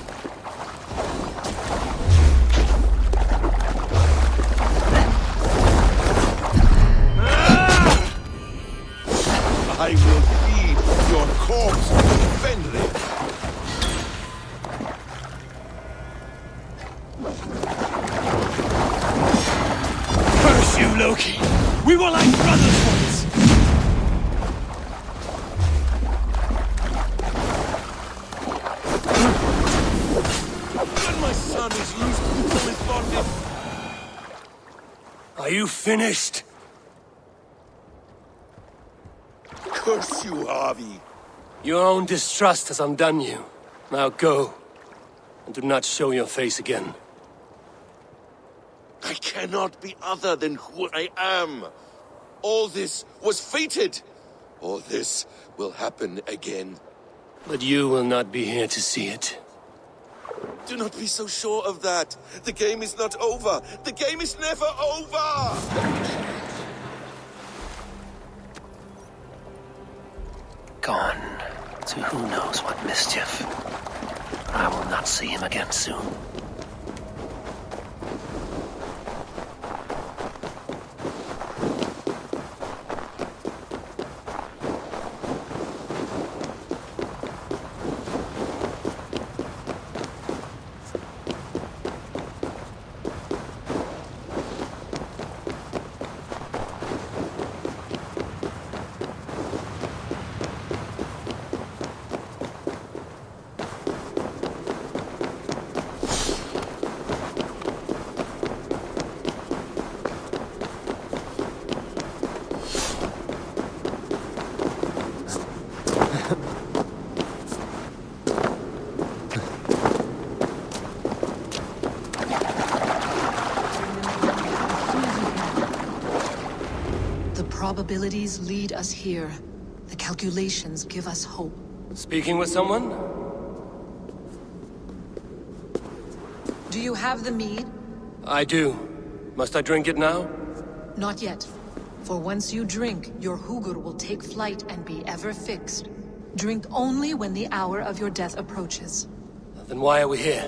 I will feed your corpse to Fenrir. Curse you, Loki! We were like brothers once! When my son is loosed from his bondage... Are you finished? Curse you, Harvey. Your own distrust has undone you. Now go. And do not show your face again. I cannot be other than who I am. All this was fated. All this will happen again. But you will not be here to see it. Do not be so sure of that. The game is not over. The game is never over! Gone to who knows what mischief. I will not see him again soon. The probabilities lead us here. The calculations give us hope. Speaking with someone? Do you have the mead? I do. Must I drink it now? Not yet. For once you drink, your Hugur will take flight and be ever fixed. Drink only when the hour of your death approaches. Then why are we here?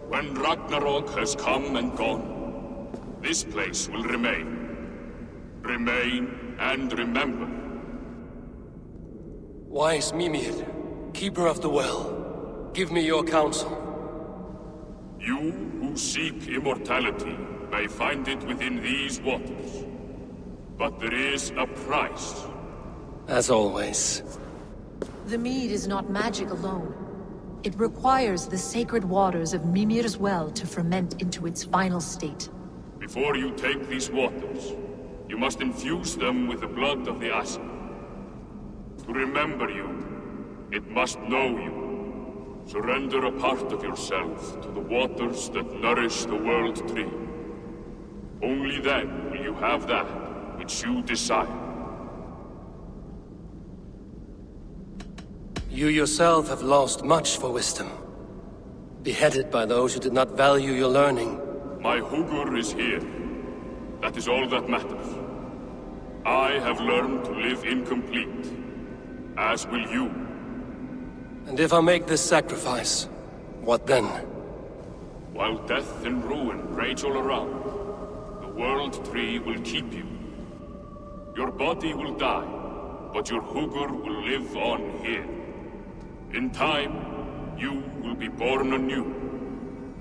When Ragnarok has come and gone, this place will remain. Remain and remember. Wise Mimir, keeper of the well, give me your counsel. You who seek immortality may find it within these waters. But there is a price. As always. The mead is not magic alone. It requires the sacred waters of Mimir's well to ferment into its final state. Before you take these waters, you must infuse them with the blood of the Asgard. To remember you, it must know you. Surrender a part of yourself to the waters that nourish the World Tree. Only then will you have that which you desire. You yourself have lost much for wisdom. Beheaded by those who did not value your learning. My Hugur is here. That is all that matters. I have learned to live incomplete, as will you. And if I make this sacrifice, what then? While death and ruin rage all around, the World Tree will keep you. Your body will die, but your Hugur will live on here. In time, you will be born anew,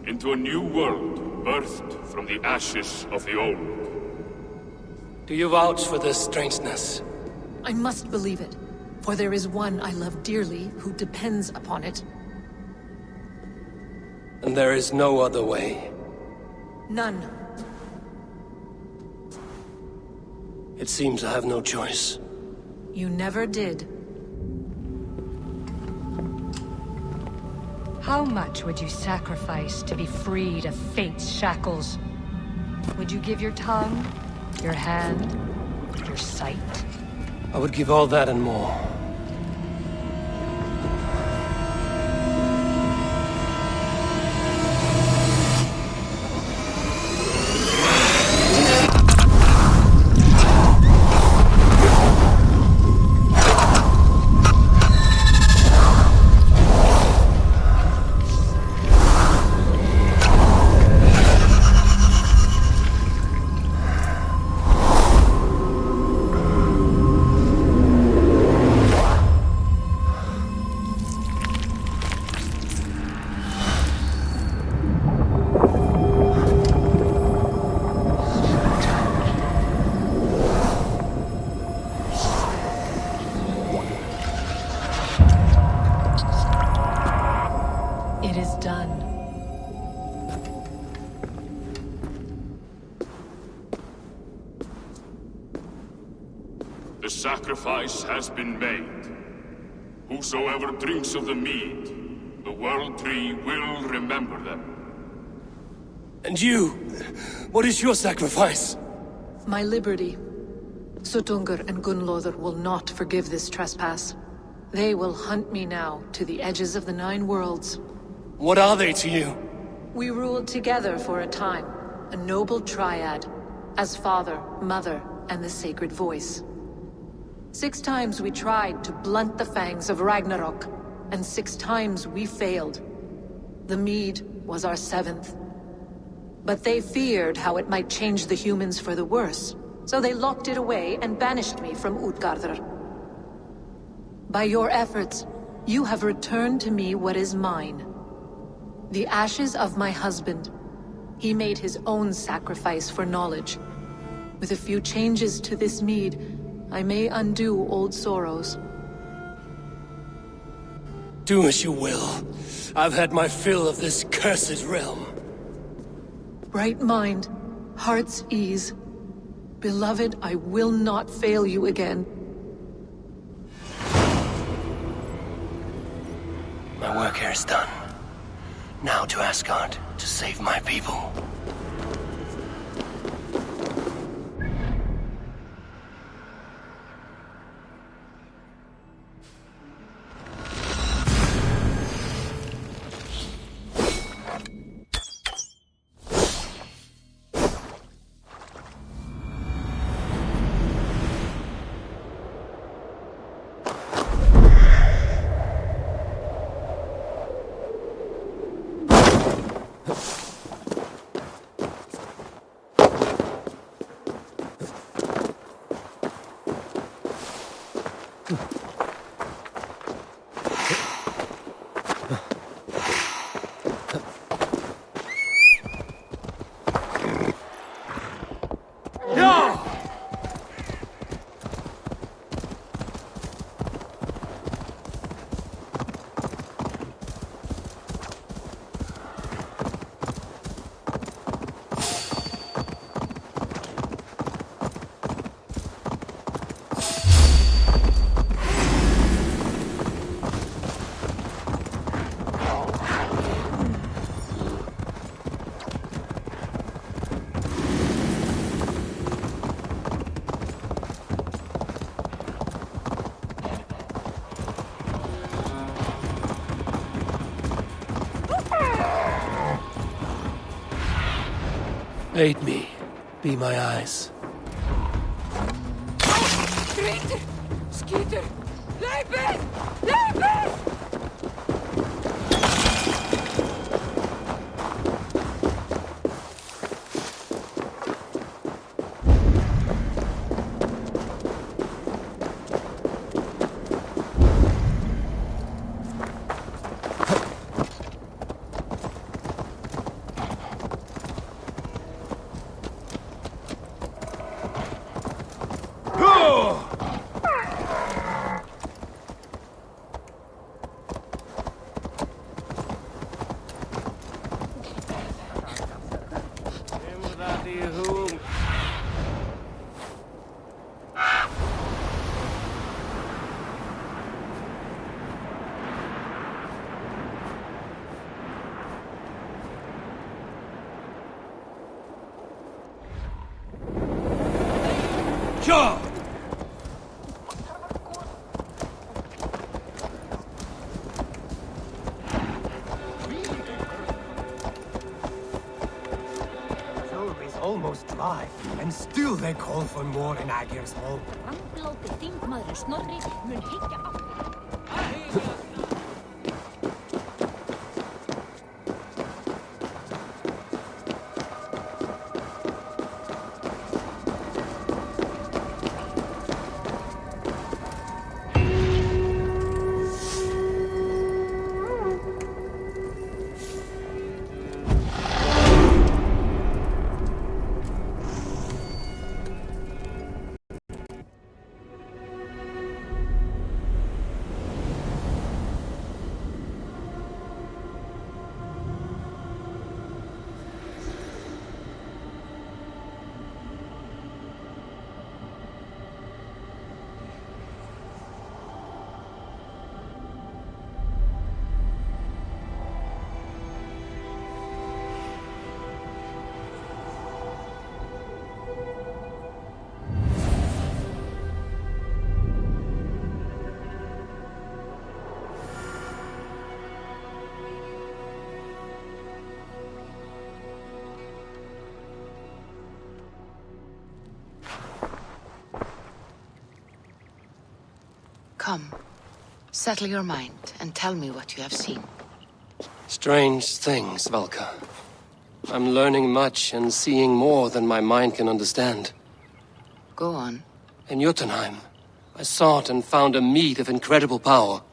into a new world birthed from the ashes of the old. Do you vouch for this strangeness? I must believe it, for there is one I love dearly who depends upon it. And there is no other way? None. It seems I have no choice. You never did. How much would you sacrifice to be freed of fate's shackles? Would you give your tongue, your hand, your sight? I would give all that and more. It is done. The sacrifice has been made. Whosoever drinks of the mead, the World Tree will remember them. And you? What is your sacrifice? My liberty. Suttungr and Gunnlóðr will not forgive this trespass. They will hunt me now to the edges of the 9 worlds. What are they to you? We ruled together for a time, a noble triad, as father, mother, and the sacred voice. 6 times we tried to blunt the fangs of Ragnarok, and 6 times we failed. The mead was our 7th. But they feared how it might change the humans for the worse, so they locked it away and banished me from Utgardr. By your efforts, you have returned to me what is mine. The ashes of my husband. He made his own sacrifice for knowledge. With a few changes to this mead, I may undo old sorrows. Do as you will. I've had my fill of this cursed realm. Bright mind, heart's ease. Beloved, I will not fail you again. My work here is done. Now to Asgard, to save my people. Aid me. Be my eyes. Skeeter! Skeeter! Leibel! Leibel! Almost dry, and still they call for more in Aegir's Hall. Ranglóti þingmaður Snorri mun hyggja á. Come, settle your mind and tell me what you have seen. Strange things, Valka. I'm learning much and seeing more than my mind can understand. Go on. In Jotunheim, I sought and found a mead of incredible power.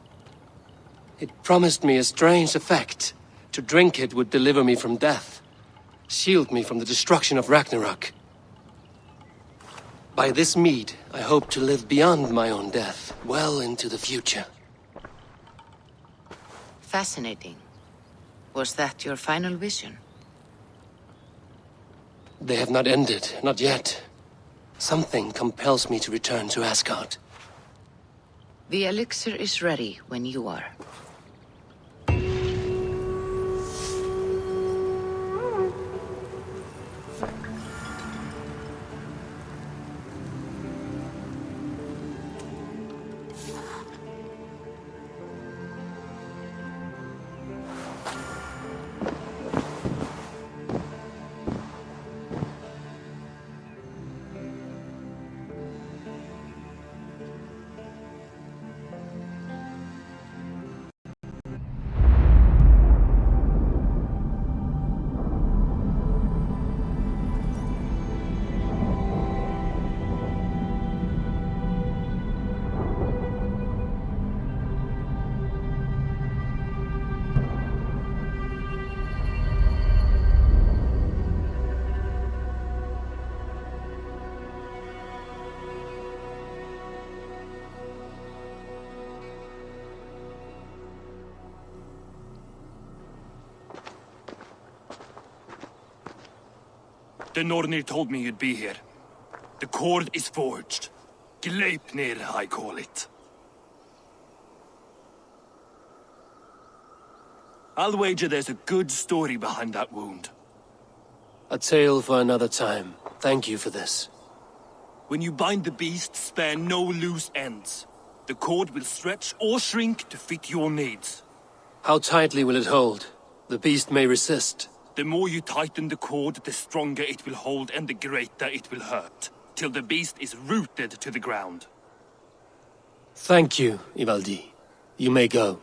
It promised me a strange effect. To drink it would deliver me from death, shield me from the destruction of Ragnarok. By this mead, I hope to live beyond my own death, well into the future. Fascinating. Was that your final vision? They have not ended, not yet. Something compels me to return to Asgard. The elixir is ready when you are. The Nornir told me you'd be here. The cord is forged. Gleipnir, I call it. I'll wager there's a good story behind that wound. A tale for another time. Thank you for this. When you bind the beast, spare no loose ends. The cord will stretch or shrink to fit your needs. How tightly will it hold? The beast may resist. The more you tighten the cord, the stronger it will hold and the greater it will hurt, till the beast is rooted to the ground. Thank you, Ivaldi. You may go.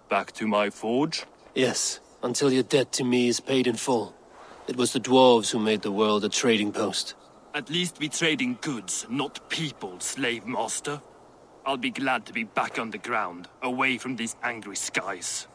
Back to my forge? Yes, until your debt to me is paid in full. It was the dwarves who made the world a trading post. At least we trade in goods, not people, slave master. I'll be glad to be back on the ground, away from these angry skies.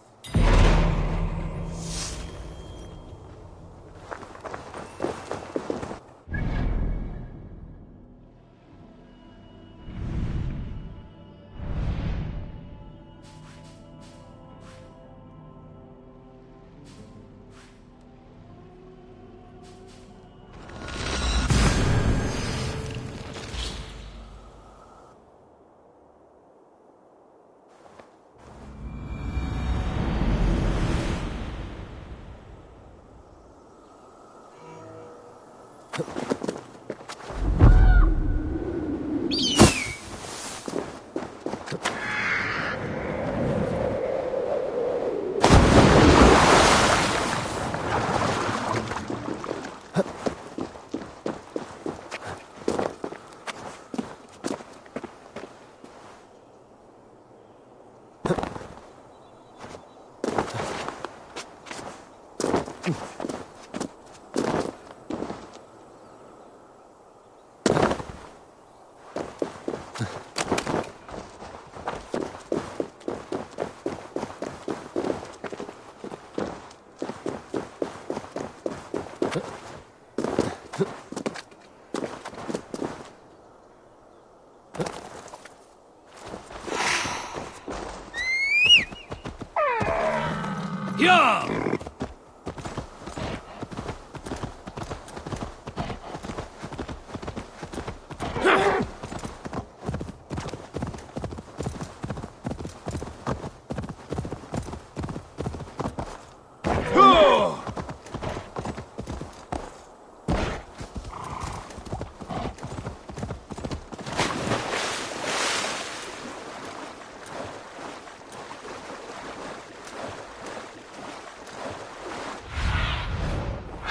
Yeah!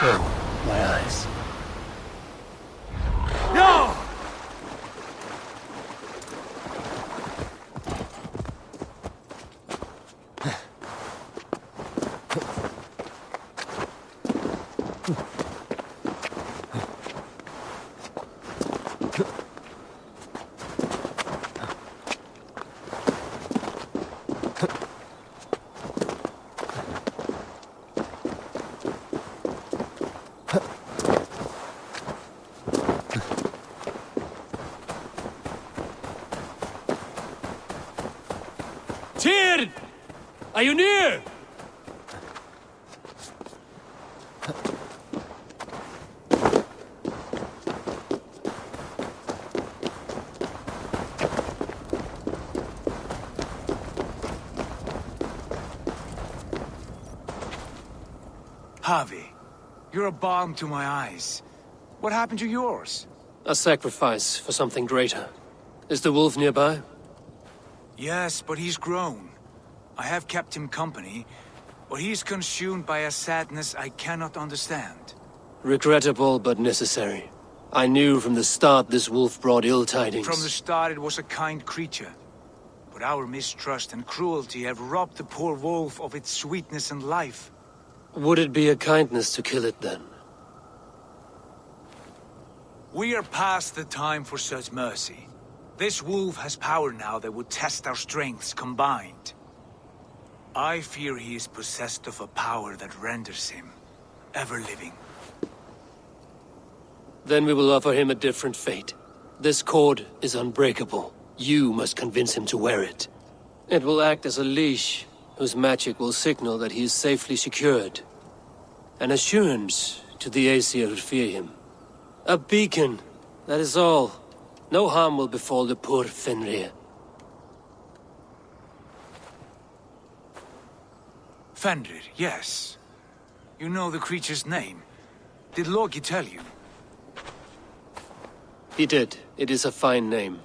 Oh, my eyes. No! Tyr! Are you near? Harvey, you're a balm to my eyes. What happened to yours? A sacrifice for something greater. Is the wolf nearby? Yes, but he's grown. I have kept him company, but he's consumed by a sadness I cannot understand. Regrettable but necessary. I knew from the start this wolf brought ill tidings. From the start it was a kind creature. But our mistrust and cruelty have robbed the poor wolf of its sweetness and life. Would it be a kindness to kill it then? We are past the time for such mercy. This wolf has power now that would test our strengths combined. I fear he is possessed of a power that renders him ever-living. Then we will offer him a different fate. This cord is unbreakable. You must convince him to wear it. It will act as a leash, whose magic will signal that he is safely secured. An assurance to the Aesir who fear him. A beacon, that is all. No harm will befall the poor Fenrir. Fenrir, yes. You know the creature's name. Did Loki tell you? He did. It is a fine name.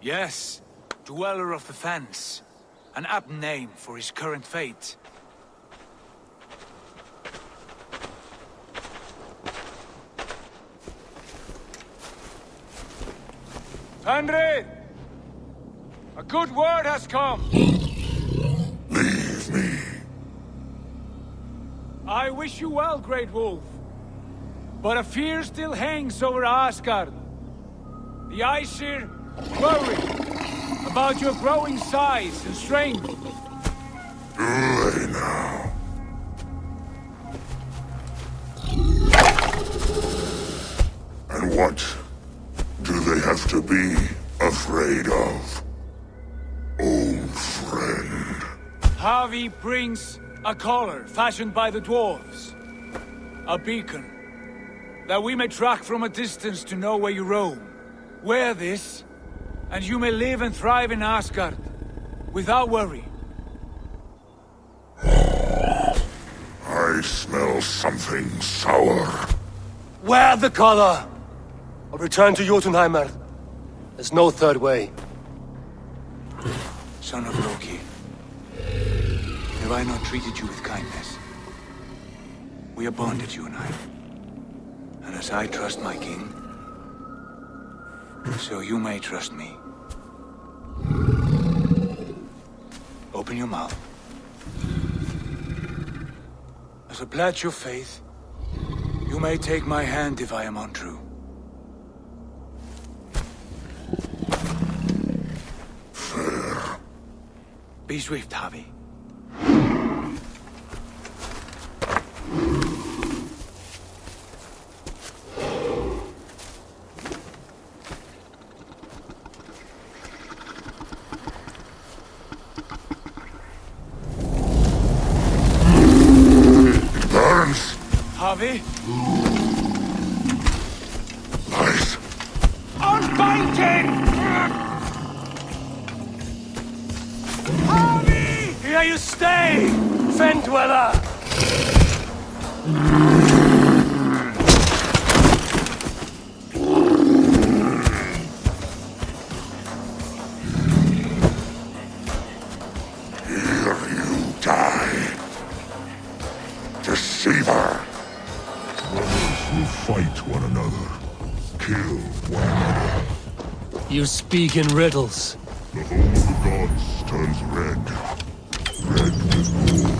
Yes. Dweller of the Fens. An apt name for his current fate. Fenrir! A good word has come! Leave me. I wish you well, Great Wolf. But a fear still hangs over Asgard. The Aesir worry about your growing size and strength. Do they now? And what do they have to be afraid of? Old friend. Havi brings a collar fashioned by the dwarves. A beacon. That we may track from a distance to know where you roam. Wear this, and you may live and thrive in Asgard. Without worry. I smell something sour. Wear the collar! Or return to Jotunheimer. There's no third way. Son of Loki. Have I not treated you with kindness? We are bonded, you and I. And as I trust my king, so you may trust me. Open your mouth. As a pledge of faith, you may take my hand if I am untrue. Fair. Be swift, Havi. Havi? Nice. Unbind him! Havi! Here you stay, Fen Dweller! Here you die. Deceiver. Brothers will fight one another, kill one another. You speak in riddles. The home of the gods turns red. Red with war.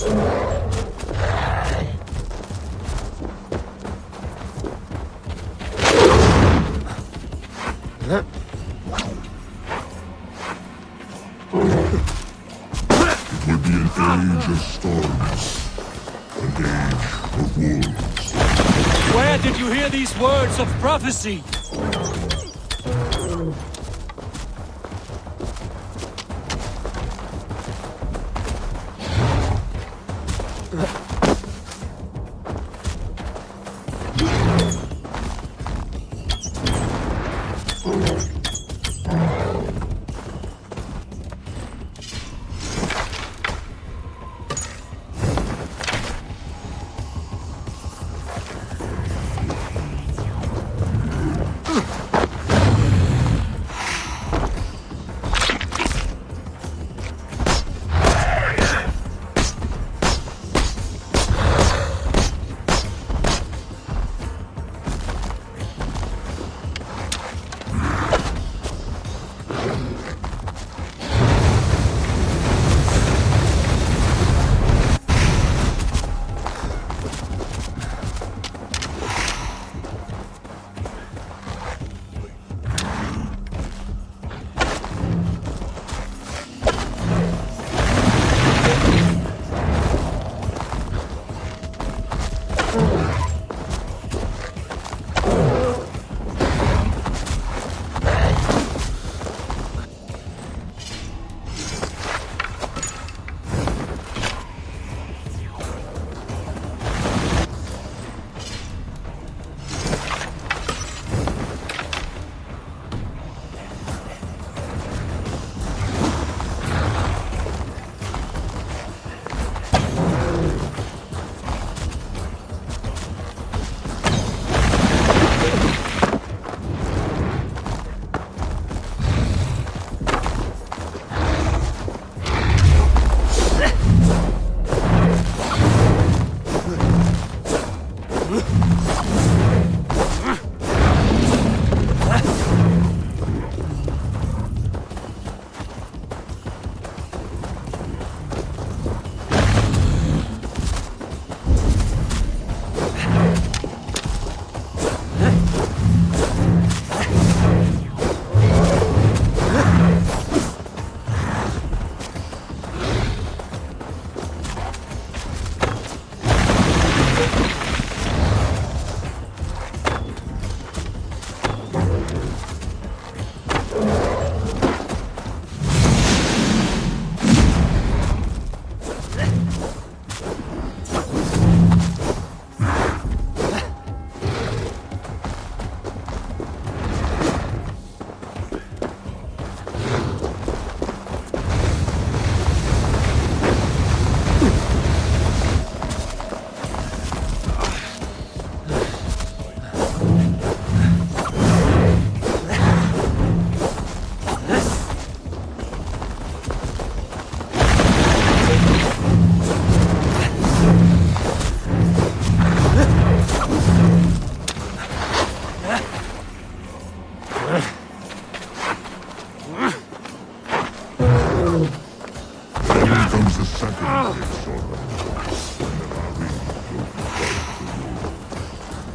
Would be an age of storms, an age of wolves. Where did you hear these words of prophecy?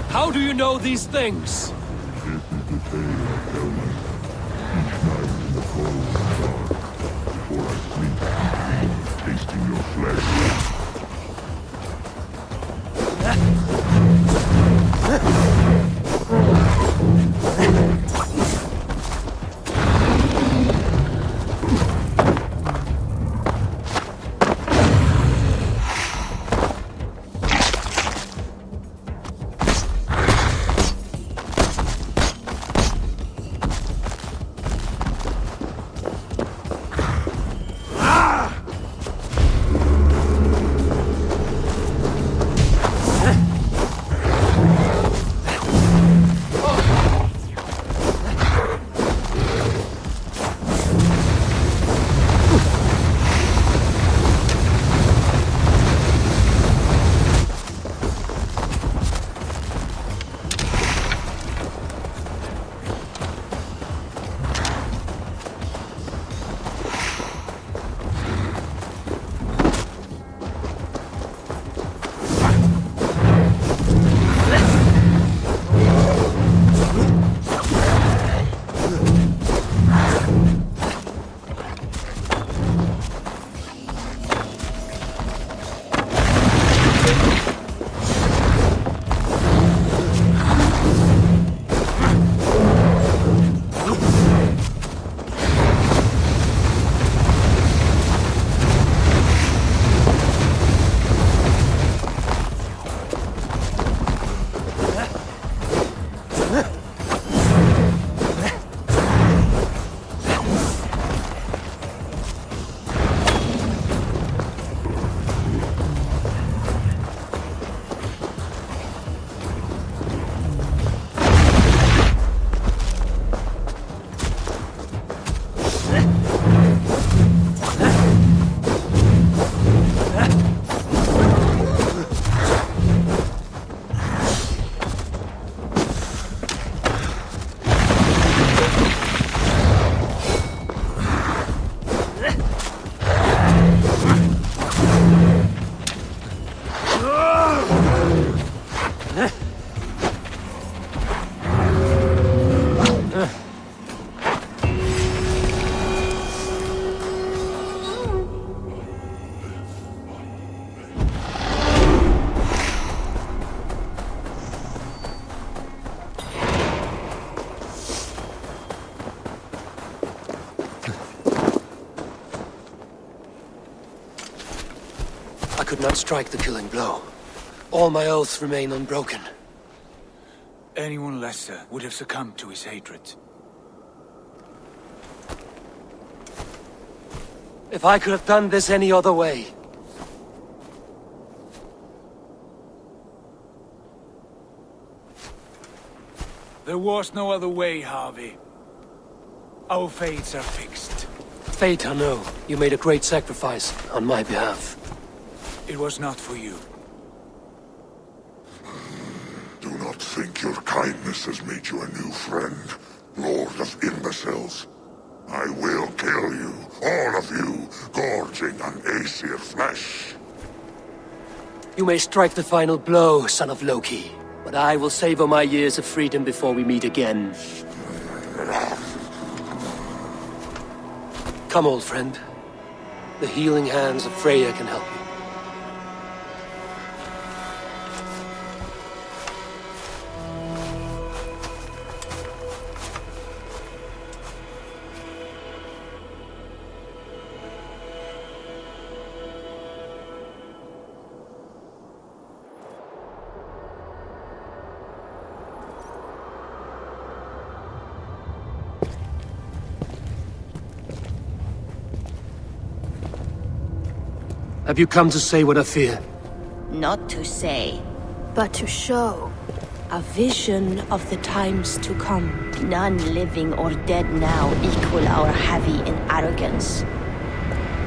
How do you know these things? This is the tale I tell myself each night in the cold dark before I sleep, tasting your flesh. not strike the killing blow. All my oaths remain unbroken. Anyone lesser would have succumbed to his hatred. If I could have done this any other way. There was no other way, Harvey. Our fates are fixed. Fate, I know. You made a great sacrifice on my behalf. It was not for you. Do not think your kindness has made you a new friend, Lord of Imbeciles. I will kill you, all of you, gorging on Aesir flesh. You may strike the final blow, son of Loki, but I will savor my years of freedom before we meet again. Come, old friend. The healing hands of Freya can help you. Have you come to say what I fear? Not to say, but to show a vision of the times to come. none living or dead now equal our heavy in arrogance.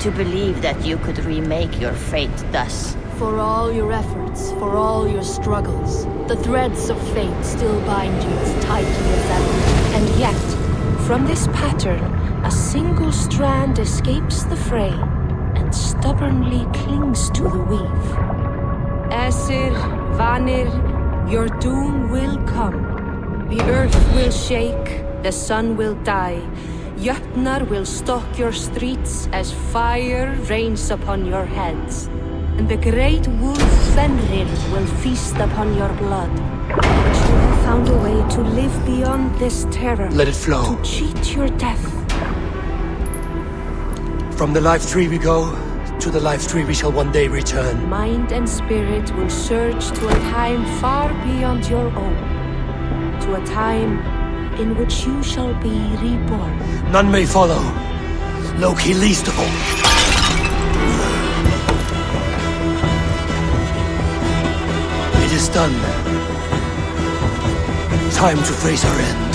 To believe that you could remake your fate thus. For all your efforts, for all your struggles, the threads of fate still bind you as tightly as ever. And yet, from this pattern, a single strand escapes the fray and stubbornly clings to the weave. Aesir, Vanir, your doom will come. The earth will shake, the sun will die. Jötnar will stalk your streets as fire rains upon your heads. And the great wolf Fenrir will feast upon your blood. But you have found a way to live beyond this terror. Let it flow. To cheat your death. From the life tree we go, to the life tree we shall one day return. Mind and spirit will surge to a time far beyond your own. To a time in which you shall be reborn. None may follow. Loki least of all. It is done. Time to face our end.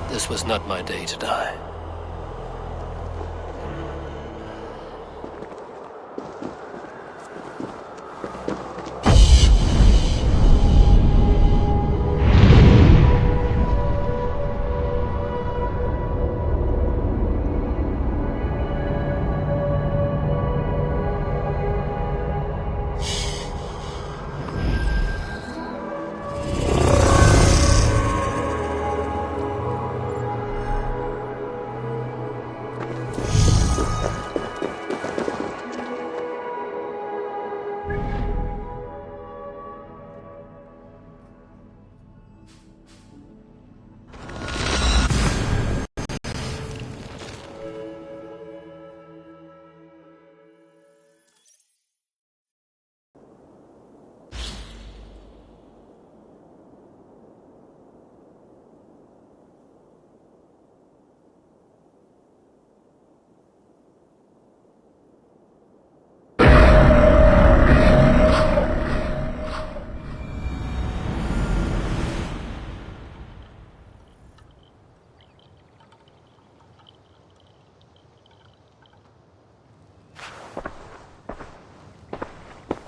This was not my day to die.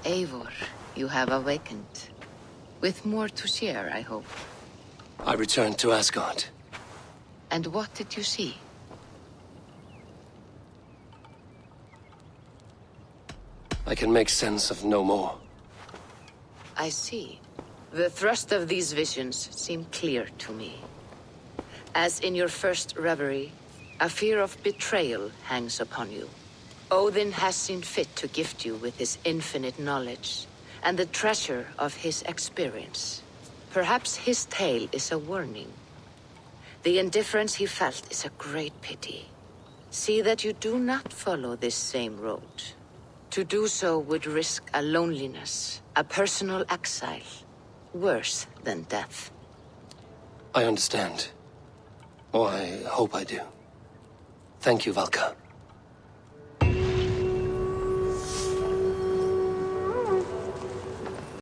Eivor, you have awakened. With more to share, I hope. I returned to Asgard. And what did you see? I can make sense of no more. I see. The thrust of these visions seem clear to me. As in your first reverie, a fear of betrayal hangs upon you. Odin has seen fit to gift you with his infinite knowledge, and the treasure of his experience. Perhaps his tale is a warning. The indifference he felt is a great pity. See that you do not follow this same road. To do so would risk a loneliness, a personal exile, worse than death. I understand. Or I hope I do. Thank you, Valka.